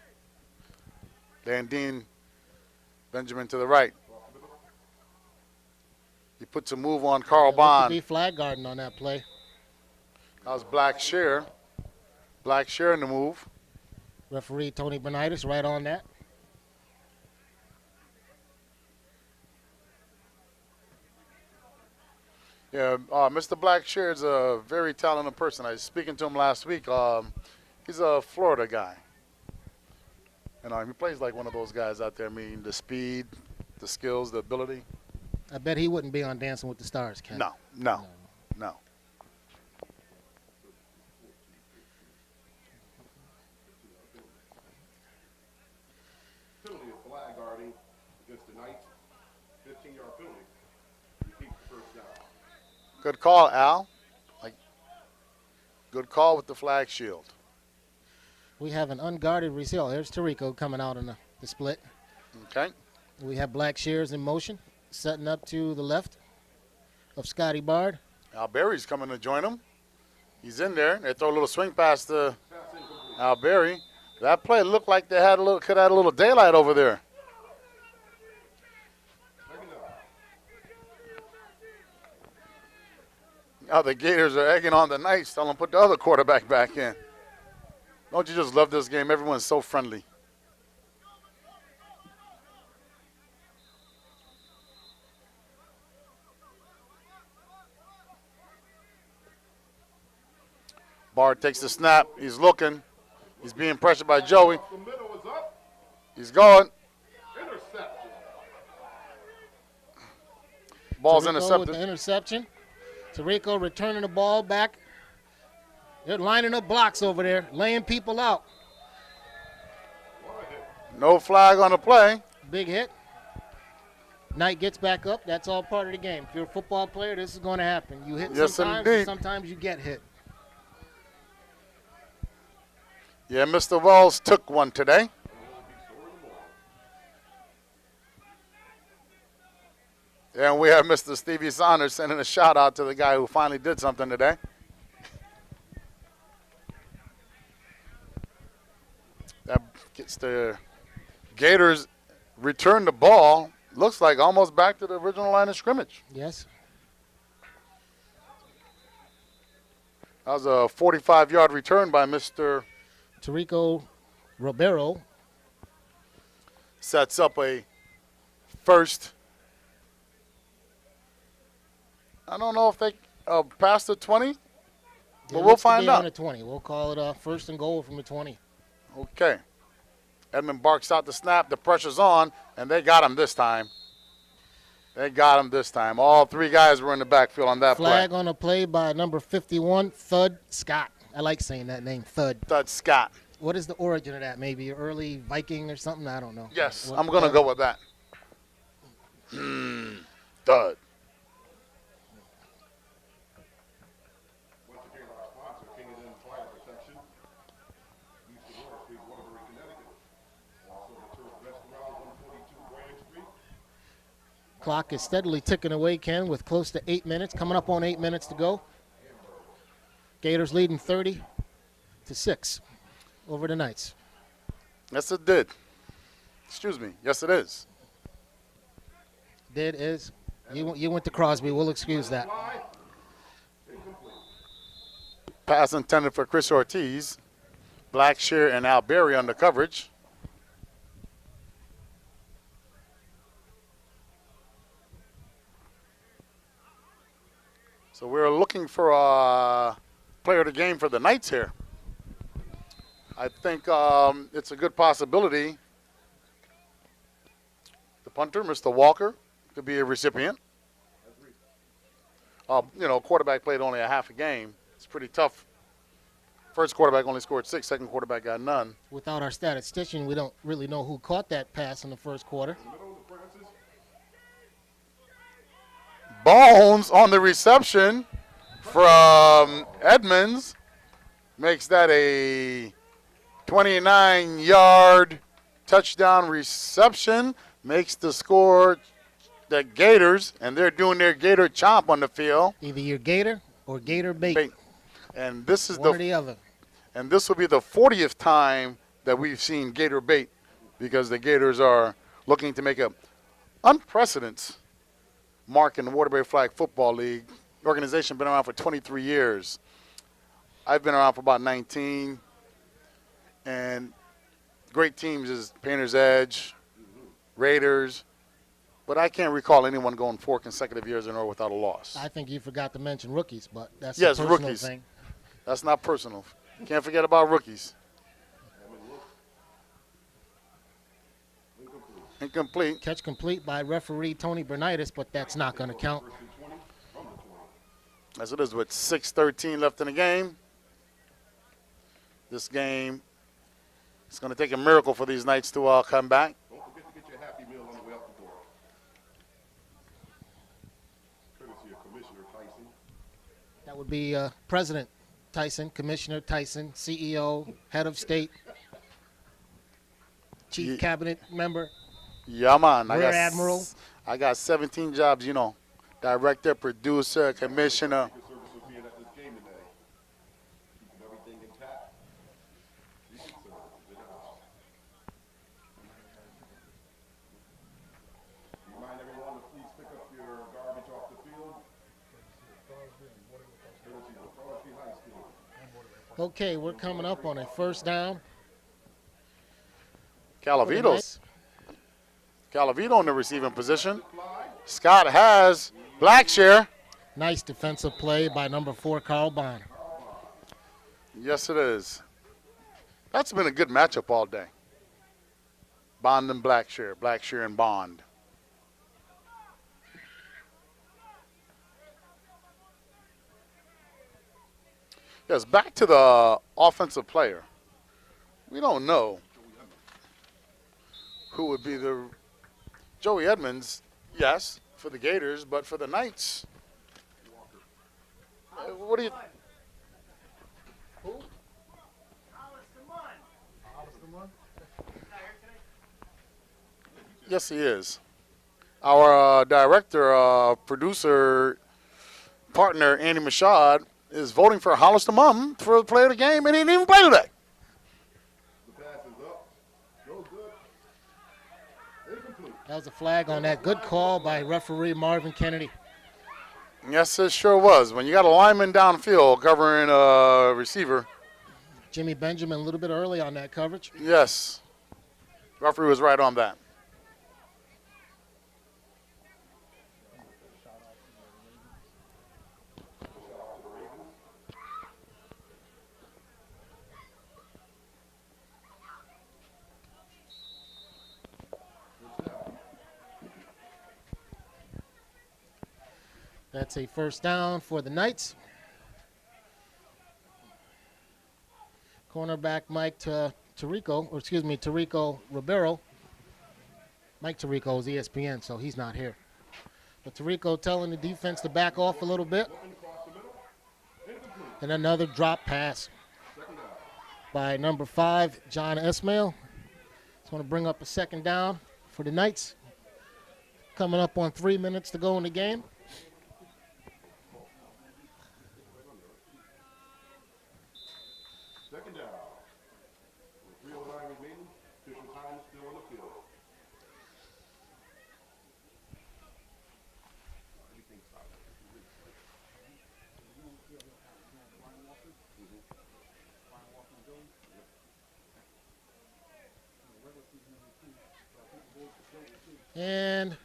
Speaker 5: Landine, Benjamin to the right. He puts a move on Carl Bond.
Speaker 6: Be flag guarding on that play.
Speaker 5: That was Black Shear. Black Shear in the move.
Speaker 6: Referee Tony Benitis right on that.
Speaker 5: Yeah, Mr. Blackshear is a very talented person. I was speaking to him last week. He's a Florida guy. And he plays like one of those guys out there. I mean, the speed, the skills, the ability.
Speaker 6: I bet he wouldn't be on Dancing with the Stars, Ken.
Speaker 5: No.
Speaker 3: Penalty of flag guarding against the Knights. 15-yard penalty. Repeat the first down.
Speaker 5: Good call, Al. Good call with the flag shield.
Speaker 6: We have an unguarded receiver. There's Tarico coming out in the split.
Speaker 5: Okay.
Speaker 6: We have Blackshears in motion, setting up to the left of Scotty Bard.
Speaker 5: Al Berry's coming to join him. He's in there. They throw a little swing pass to Al Berry. That play looked like they could have had a little daylight over there. Now the Gators are egging on the Knights, telling them put the other quarterback back in. Don't you just love this game? Everyone's so friendly. Bard takes the snap. He's looking. He's being pressured by Joey.
Speaker 3: The middle is up.
Speaker 5: He's going.
Speaker 3: Interception.
Speaker 5: Ball's
Speaker 6: Tarico
Speaker 5: intercepted.
Speaker 6: with the interception. Tarico returning the ball back. They're lining up blocks over there, laying people out.
Speaker 5: No flag on the play.
Speaker 6: Big hit. Knight gets back up. That's all part of the game. If you're a football player, this is going to happen. You hit
Speaker 5: Yes,
Speaker 6: sometimes,
Speaker 5: indeed.
Speaker 6: and sometimes you get hit.
Speaker 5: Yeah, Mr. Wells took one today. And we have Mr. Stevie Saunders sending a shout out to the guy who finally did something today. That gets the Gators return the ball. Looks like almost back to the original line of scrimmage.
Speaker 6: Yes.
Speaker 5: That was a 45-yard return by Mr.
Speaker 6: Tarico Ribeiro.
Speaker 5: Sets up a first. I don't know if they passed the 20, but we'll find
Speaker 6: On
Speaker 5: out.
Speaker 6: the 20. We'll call it a first and goal from the 20.
Speaker 5: Okay. Edmund barks out the snap. The pressure's on, and they got him this time. All three guys were in the backfield on that
Speaker 6: Flag
Speaker 5: play.
Speaker 6: on a play by number 51, Thud Scott. I like saying that name, Thud.
Speaker 5: Thud Scott.
Speaker 6: What is the origin of that? Maybe an early Viking or something? I don't know.
Speaker 5: Yes,
Speaker 6: What-
Speaker 5: I'm going to go with that. Thud.
Speaker 3: Once again, our sponsor, King and N Fire Protection. East of Water Street, Waterbury, Connecticut. Also the Turf Restaurant, 142 Grand Street.
Speaker 6: Clock is steadily ticking away, Ken, with close to 8 minutes, coming up on 8 minutes to go. Gators leading 30-6 over the Knights.
Speaker 5: Yes, it did. Excuse me. Yes, it is.
Speaker 6: Did is you went to Crosby. We'll excuse that.
Speaker 5: Pass intended for Chris Ortiz. Blackshear and Al Berry under coverage. So we're looking for a player of the game for the Knights here. I think it's a good possibility. The punter, Mr. Walker, could be a recipient. Quarterback played only a half a game. It's pretty tough. First quarterback only scored 6. Second quarterback got none.
Speaker 6: Without our statistician, we don't really know who caught that pass in the first quarter.
Speaker 5: Bones on the reception from Edmonds makes that a 29-yard touchdown reception. Makes the score the Gators, and they're doing their Gator chomp on the field.
Speaker 6: Either your Gator or Gator bait.
Speaker 5: And this is
Speaker 6: One or the other.
Speaker 5: And this will be the 40th time that we've seen Gator bait, because the Gators are looking to make a unprecedented mark in the Waterbury Flag Football League. The organization been around for 23 years. I've been around for about 19. And great teams is Painter's Edge, Raiders. But I can't recall anyone going 4 consecutive years in a row without a loss.
Speaker 6: I think you forgot to mention rookies, but that's
Speaker 5: Yes,
Speaker 6: a personal
Speaker 5: rookies.
Speaker 6: thing.
Speaker 5: That's not personal. Can't forget about rookies. Incomplete.
Speaker 6: Catch complete by referee Tony Bernitis, but that's not going to count.
Speaker 5: As it is with 6:13 left in the game. This game, it's going to take a miracle for these Knights to come back.
Speaker 3: Don't forget to get your Happy Meal on the way out the door. Courtesy of Commissioner Tyson.
Speaker 6: That would be President Tyson, Commissioner Tyson, CEO, head of state, chief cabinet member,
Speaker 5: Yeah, man.
Speaker 6: rear admiral.
Speaker 5: I got 17 jobs, you know. Director, producer, commissioner.
Speaker 3: Secret Service for being at this game today. Keeping everything intact. Secret Service, in the house. Remind everyone to please pick up your garbage off the field. Courtesy of Waterbury High School.
Speaker 6: Okay, we're coming up on a first down.
Speaker 5: Calavitos. Calavito in the receiving position. Scott has Blackshire.
Speaker 6: Nice defensive play by number 4, Carl Bond.
Speaker 5: Yes, it is. That's been a good matchup all day. Bond and Blackshire. Blackshire and Bond. Yes, back to the offensive player. We don't know who would be the Joey Edmonds, yes, for the Gators, but for the Knights, what do you? Yes, he is. Our director, producer, partner, Andy Mashad, is voting for Hollister Mum for the player of the game, and he didn't even play today.
Speaker 3: The pass is up. Go good. Incomplete.
Speaker 6: That was a flag on that. Good call by referee Marvin Kennedy.
Speaker 5: Yes, it sure was. When you got a lineman downfield covering a receiver,
Speaker 6: Jimmy Benjamin a little bit early on that coverage.
Speaker 5: yes, referee was right on that.
Speaker 6: That's a first down for the Knights. Cornerback Tarico Ribeiro. Mike Tirico is ESPN, so he's not here. But Tarico telling the defense to back off a little bit. And another drop pass by number 5, John Esmail. It's going to bring up a second down for the Knights. Coming up on 3 minutes to go in the game.
Speaker 3: Second down. With 3:09 remaining, official time is still on the field.
Speaker 6: And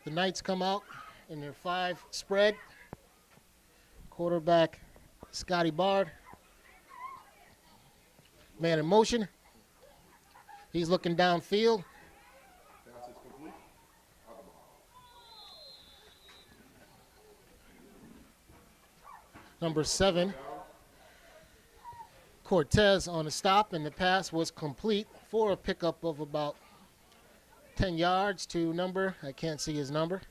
Speaker 6: the Knights come out in their 5 spread. Quarterback Scotty Bard. Man in motion. He's looking downfield.
Speaker 3: Pass is complete. Out of bounds.
Speaker 6: Number 7, Cortez on the stop, and the pass was complete for a pickup of about 10 yards to number, I can't see his number.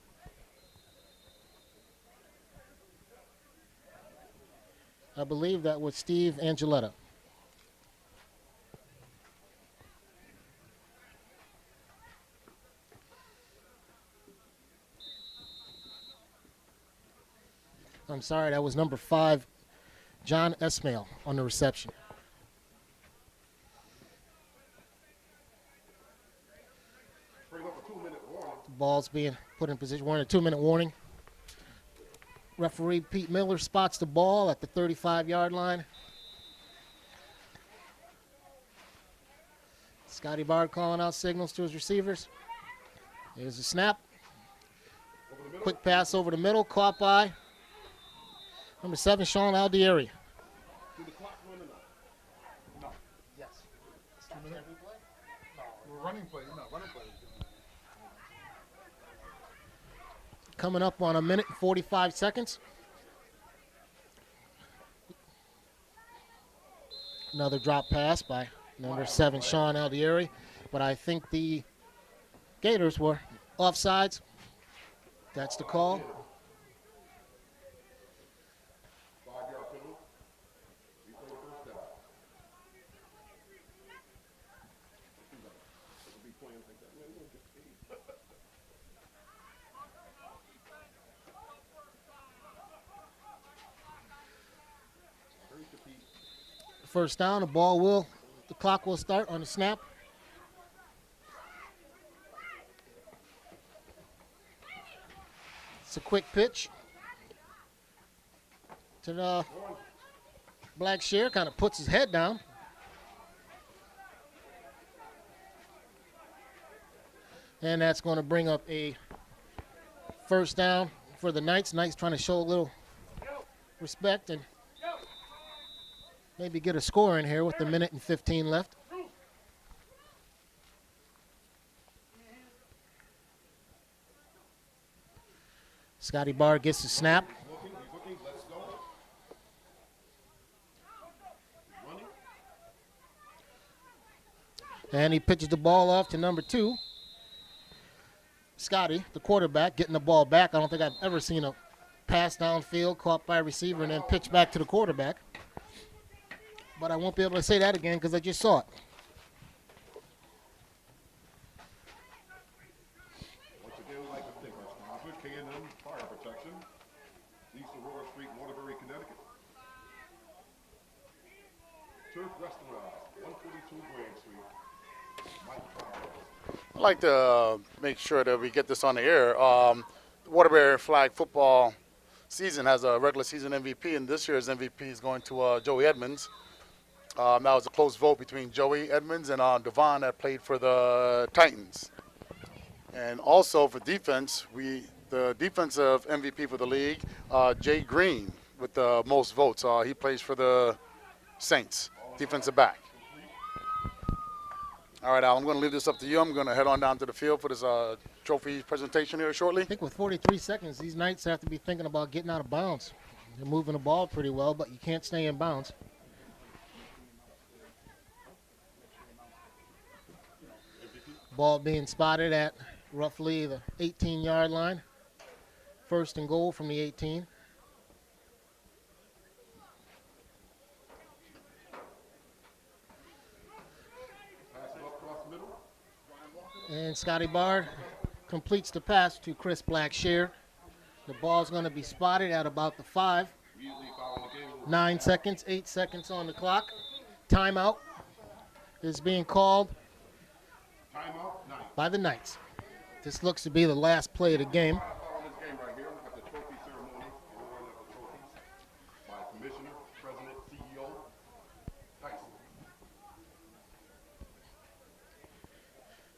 Speaker 6: I believe that was Steve Angeletta. I'm sorry, that was number 5, John Esmail on the reception.
Speaker 3: Bring up a 2-minute warning.
Speaker 6: The ball's being put in position. We're in a 2-minute warning. Referee Pete Miller spots the ball at the 35-yard line. Scotty Bard calling out signals to his receivers. Here's a snap. Quick pass over the middle, caught by number 7, Sean Aldieri.
Speaker 3: Do the clock run or no?
Speaker 6: Yes.
Speaker 1: Running play, running play.
Speaker 6: Coming up on 1 minute and 45 seconds. Another drop pass by number 7, Sean Aldieri. But I think the Gators were offsides. That's the call.
Speaker 3: 5-yard penalty. Replay the first down. We'll be playing like that. Man, we'll get paid. Hurry to Pete.
Speaker 6: First down, the clock will start on the snap. It's a quick pitch to the Blackshear, kind of puts his head down. And that's going to bring up a first down for the Knights. Knights trying to show a little respect and maybe get a score in here with 1 minute and 15 left. Scotty Barr gets the snap.
Speaker 3: He's looking, let's go. Running.
Speaker 6: And he pitches the ball off to number 2. Scotty, the quarterback, getting the ball back. I don't think I've ever seen a pass downfield caught by a receiver and then pitch back to the quarterback. But I won't be able to say that again because I just saw it.
Speaker 3: Once again, we'd like to thank our sponsor, K&M Fire Protection, East Aurora Street, Waterbury, Connecticut. Turf Restaurant, 142 Grand Street. Mike Powers.
Speaker 5: I'd like to make sure that we get this on the air. Waterbury flag football season has a regular season MVP, and this year's MVP is going to Joey Edmonds. That was a close vote between Joey Edmonds and Devon that played for the Titans. And also for defense, the defensive MVP for the league, Jay Green with the most votes. He plays for the Saints, defensive back. All right, Al, I'm going to leave this up to you. I'm going to head on down to the field for this trophy presentation here shortly.
Speaker 6: I think with 43 seconds, these Knights have to be thinking about getting out of bounds. They're moving the ball pretty well, but you can't stay in bounds. Ball being spotted at roughly the 18-yard line. First and goal from the 18.
Speaker 3: Pass it up across the middle.
Speaker 6: And Scotty Bard completes the pass to Chris Blackshear. The ball's going to be spotted at about the 5.
Speaker 3: Immediately following the game.
Speaker 6: 9 seconds, 8 seconds on the clock. Timeout is being called
Speaker 3: Timeout, 9.
Speaker 6: by the Knights. This looks to be the last play of the game.
Speaker 3: Following this game right here, we got the trophy ceremony, awarding of the trophies by Commissioner, President, CEO, Tyson.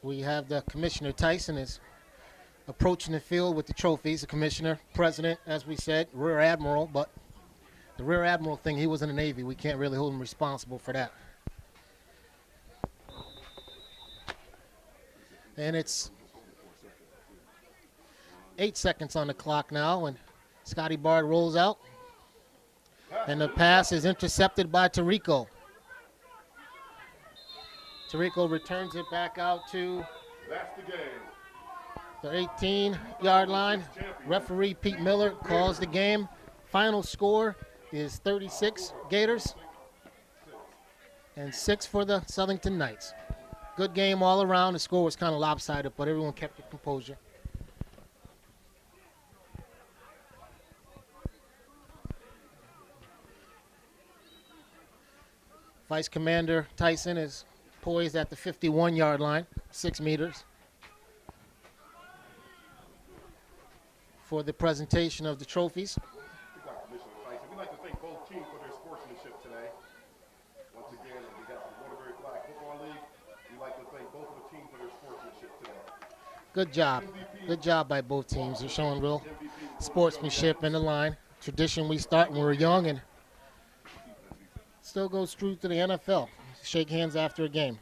Speaker 6: We have the Commissioner Tyson is approaching the field with the trophies. The Commissioner, President, as we said, Rear Admiral, but the Rear Admiral thing, he was in the Navy. We can't really hold him responsible for that. And it's 8 seconds on the clock now, and Scotty Bard rolls out. And the pass is intercepted by Tarico. Tarico returns it back out to
Speaker 3: That's the game.
Speaker 6: the 18-yard line. Referee Pete Miller calls the game. Final score is 36 Gators and 6 for the Southington Knights. Good game all around. The score was kind of lopsided, but everyone kept their composure. Vice Commander Tyson is poised at the 51-yard line, 6 meters, for the presentation of the trophies.
Speaker 3: We got Commissioner Tyson. We'd like to thank both teams for their sportsmanship today. Once again, on behalf of the Waterbury Flag Football League, we'd like to thank both of the teams for their sportsmanship today.
Speaker 6: Good job. Good job by both teams. They're showing real sportsmanship in the line. Tradition we start when we're young and still goes through to the NFL. Shake hands after a game.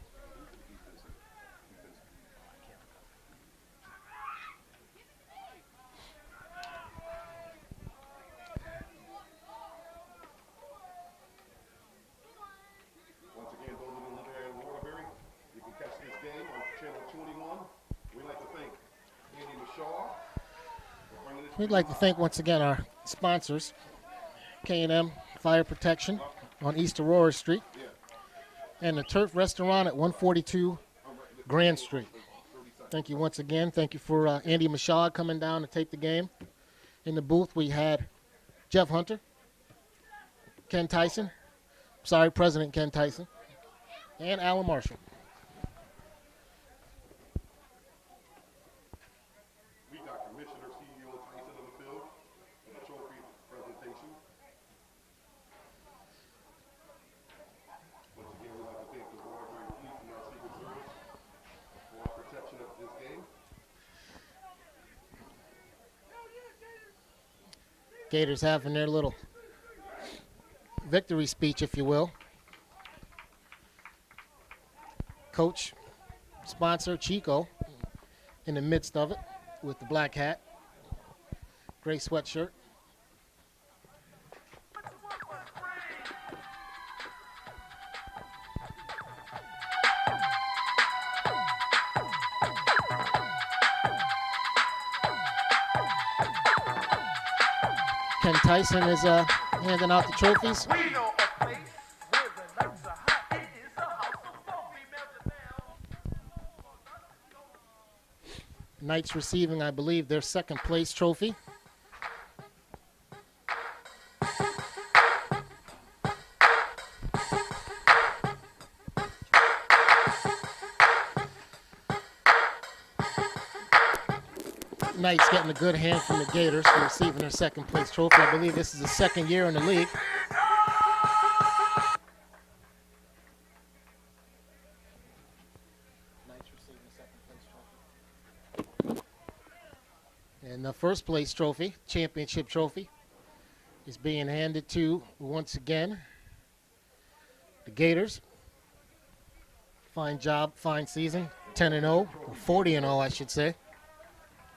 Speaker 3: Once again, those of you there in Waterbury, you can catch this game on channel 21. We'd like to thank Andy Mashaw for bringing this.
Speaker 6: We'd like to thank once again our sponsors, K&M Fire Protection on East Aurora Street and the Turf Restaurant at 142 Grand Street. Thank you once again. Thank you for Andy Mashaw coming down to take the game. In the booth, we had Jeff Hunter, President Ken Tyson, and Alan Marshall.
Speaker 3: We got Commissioner CEO Tyson on the field for the trophy presentation. Once again, we'd like to thank the Waterbury Police and our Secret Service for our protection of this game.
Speaker 6: Gators having their little victory speech, if you will. Coach, sponsor, Chico, in the midst of it with the black hat, gray sweatshirt. Ken Tyson is handing out the trophies.
Speaker 8: We know a place where the nights are hot. It is a house of fun. We melt it down.
Speaker 6: Knights receiving, I believe, their second place trophy. Knights getting a good hand from the Gators for receiving their second place trophy. I believe this is the second year in the league. Knights receiving the second place trophy. And the first place trophy, championship trophy, is being handed to, once again, the Gators. Fine job, fine season, 10-0, or 40-0, I should say.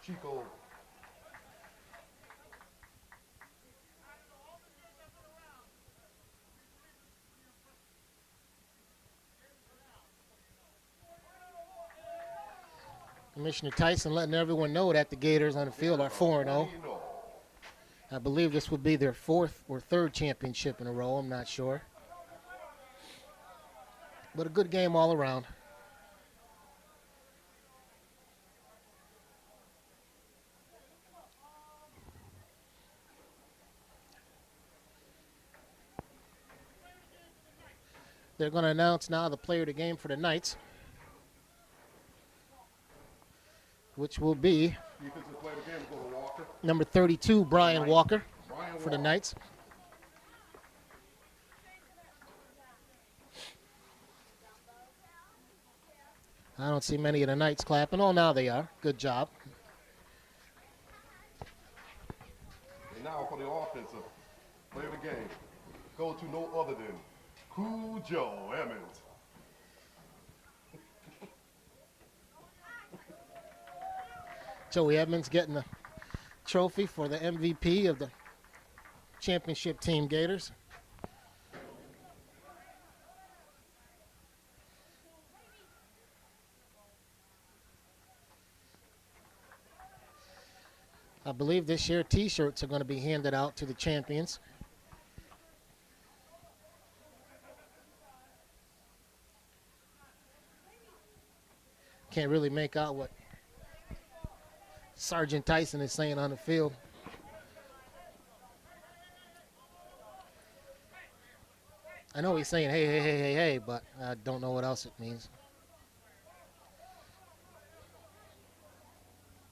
Speaker 3: Chico.
Speaker 6: Commissioner Tyson letting everyone know that the Gators on the field are 4-0. I believe this would be their fourth or third championship in a row. I'm not sure. But a good game all around. They're going to announce now the player of the game for the Knights, which will be
Speaker 3: Defensive player of the game will go to Walker.
Speaker 6: number 32, Brian Walker, for the Knights. I don't see many of the Knights clapping. Oh, now they are. Good job.
Speaker 3: And now for the offensive player of the game, go to no other than Joe Emmons.
Speaker 6: Joey Edmonds getting the trophy for the MVP of the championship team Gators. I believe this year T-shirts are going to be handed out to the champions. Can't really make out what Sergeant Tyson is saying on the field. I know he's saying, hey, hey, hey, hey, hey, but I don't know what else it means.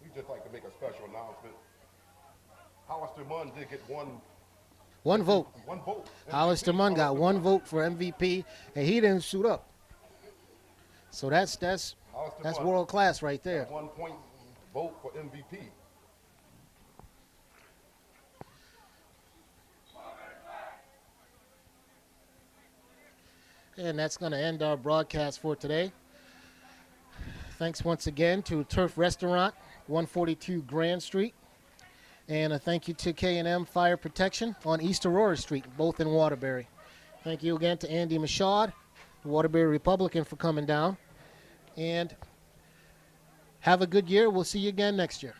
Speaker 3: We'd just like to make a special announcement. Hollister Munn did get one
Speaker 6: vote.
Speaker 3: One vote.
Speaker 6: Hollister Munn got one vote for MVP, and he didn't suit up. So that's
Speaker 3: Hollister Munn
Speaker 6: world class right there.
Speaker 3: 1 point vote for MVP.
Speaker 6: And that's going to end our broadcast for today. Thanks once again to Turf Restaurant, 142 Grand Street. And a thank you to K&M Fire Protection on East Aurora Street, both in Waterbury. Thank you again to Andy Michaud, the Waterbury Republican, for coming down. And have a good year. We'll see you again next year.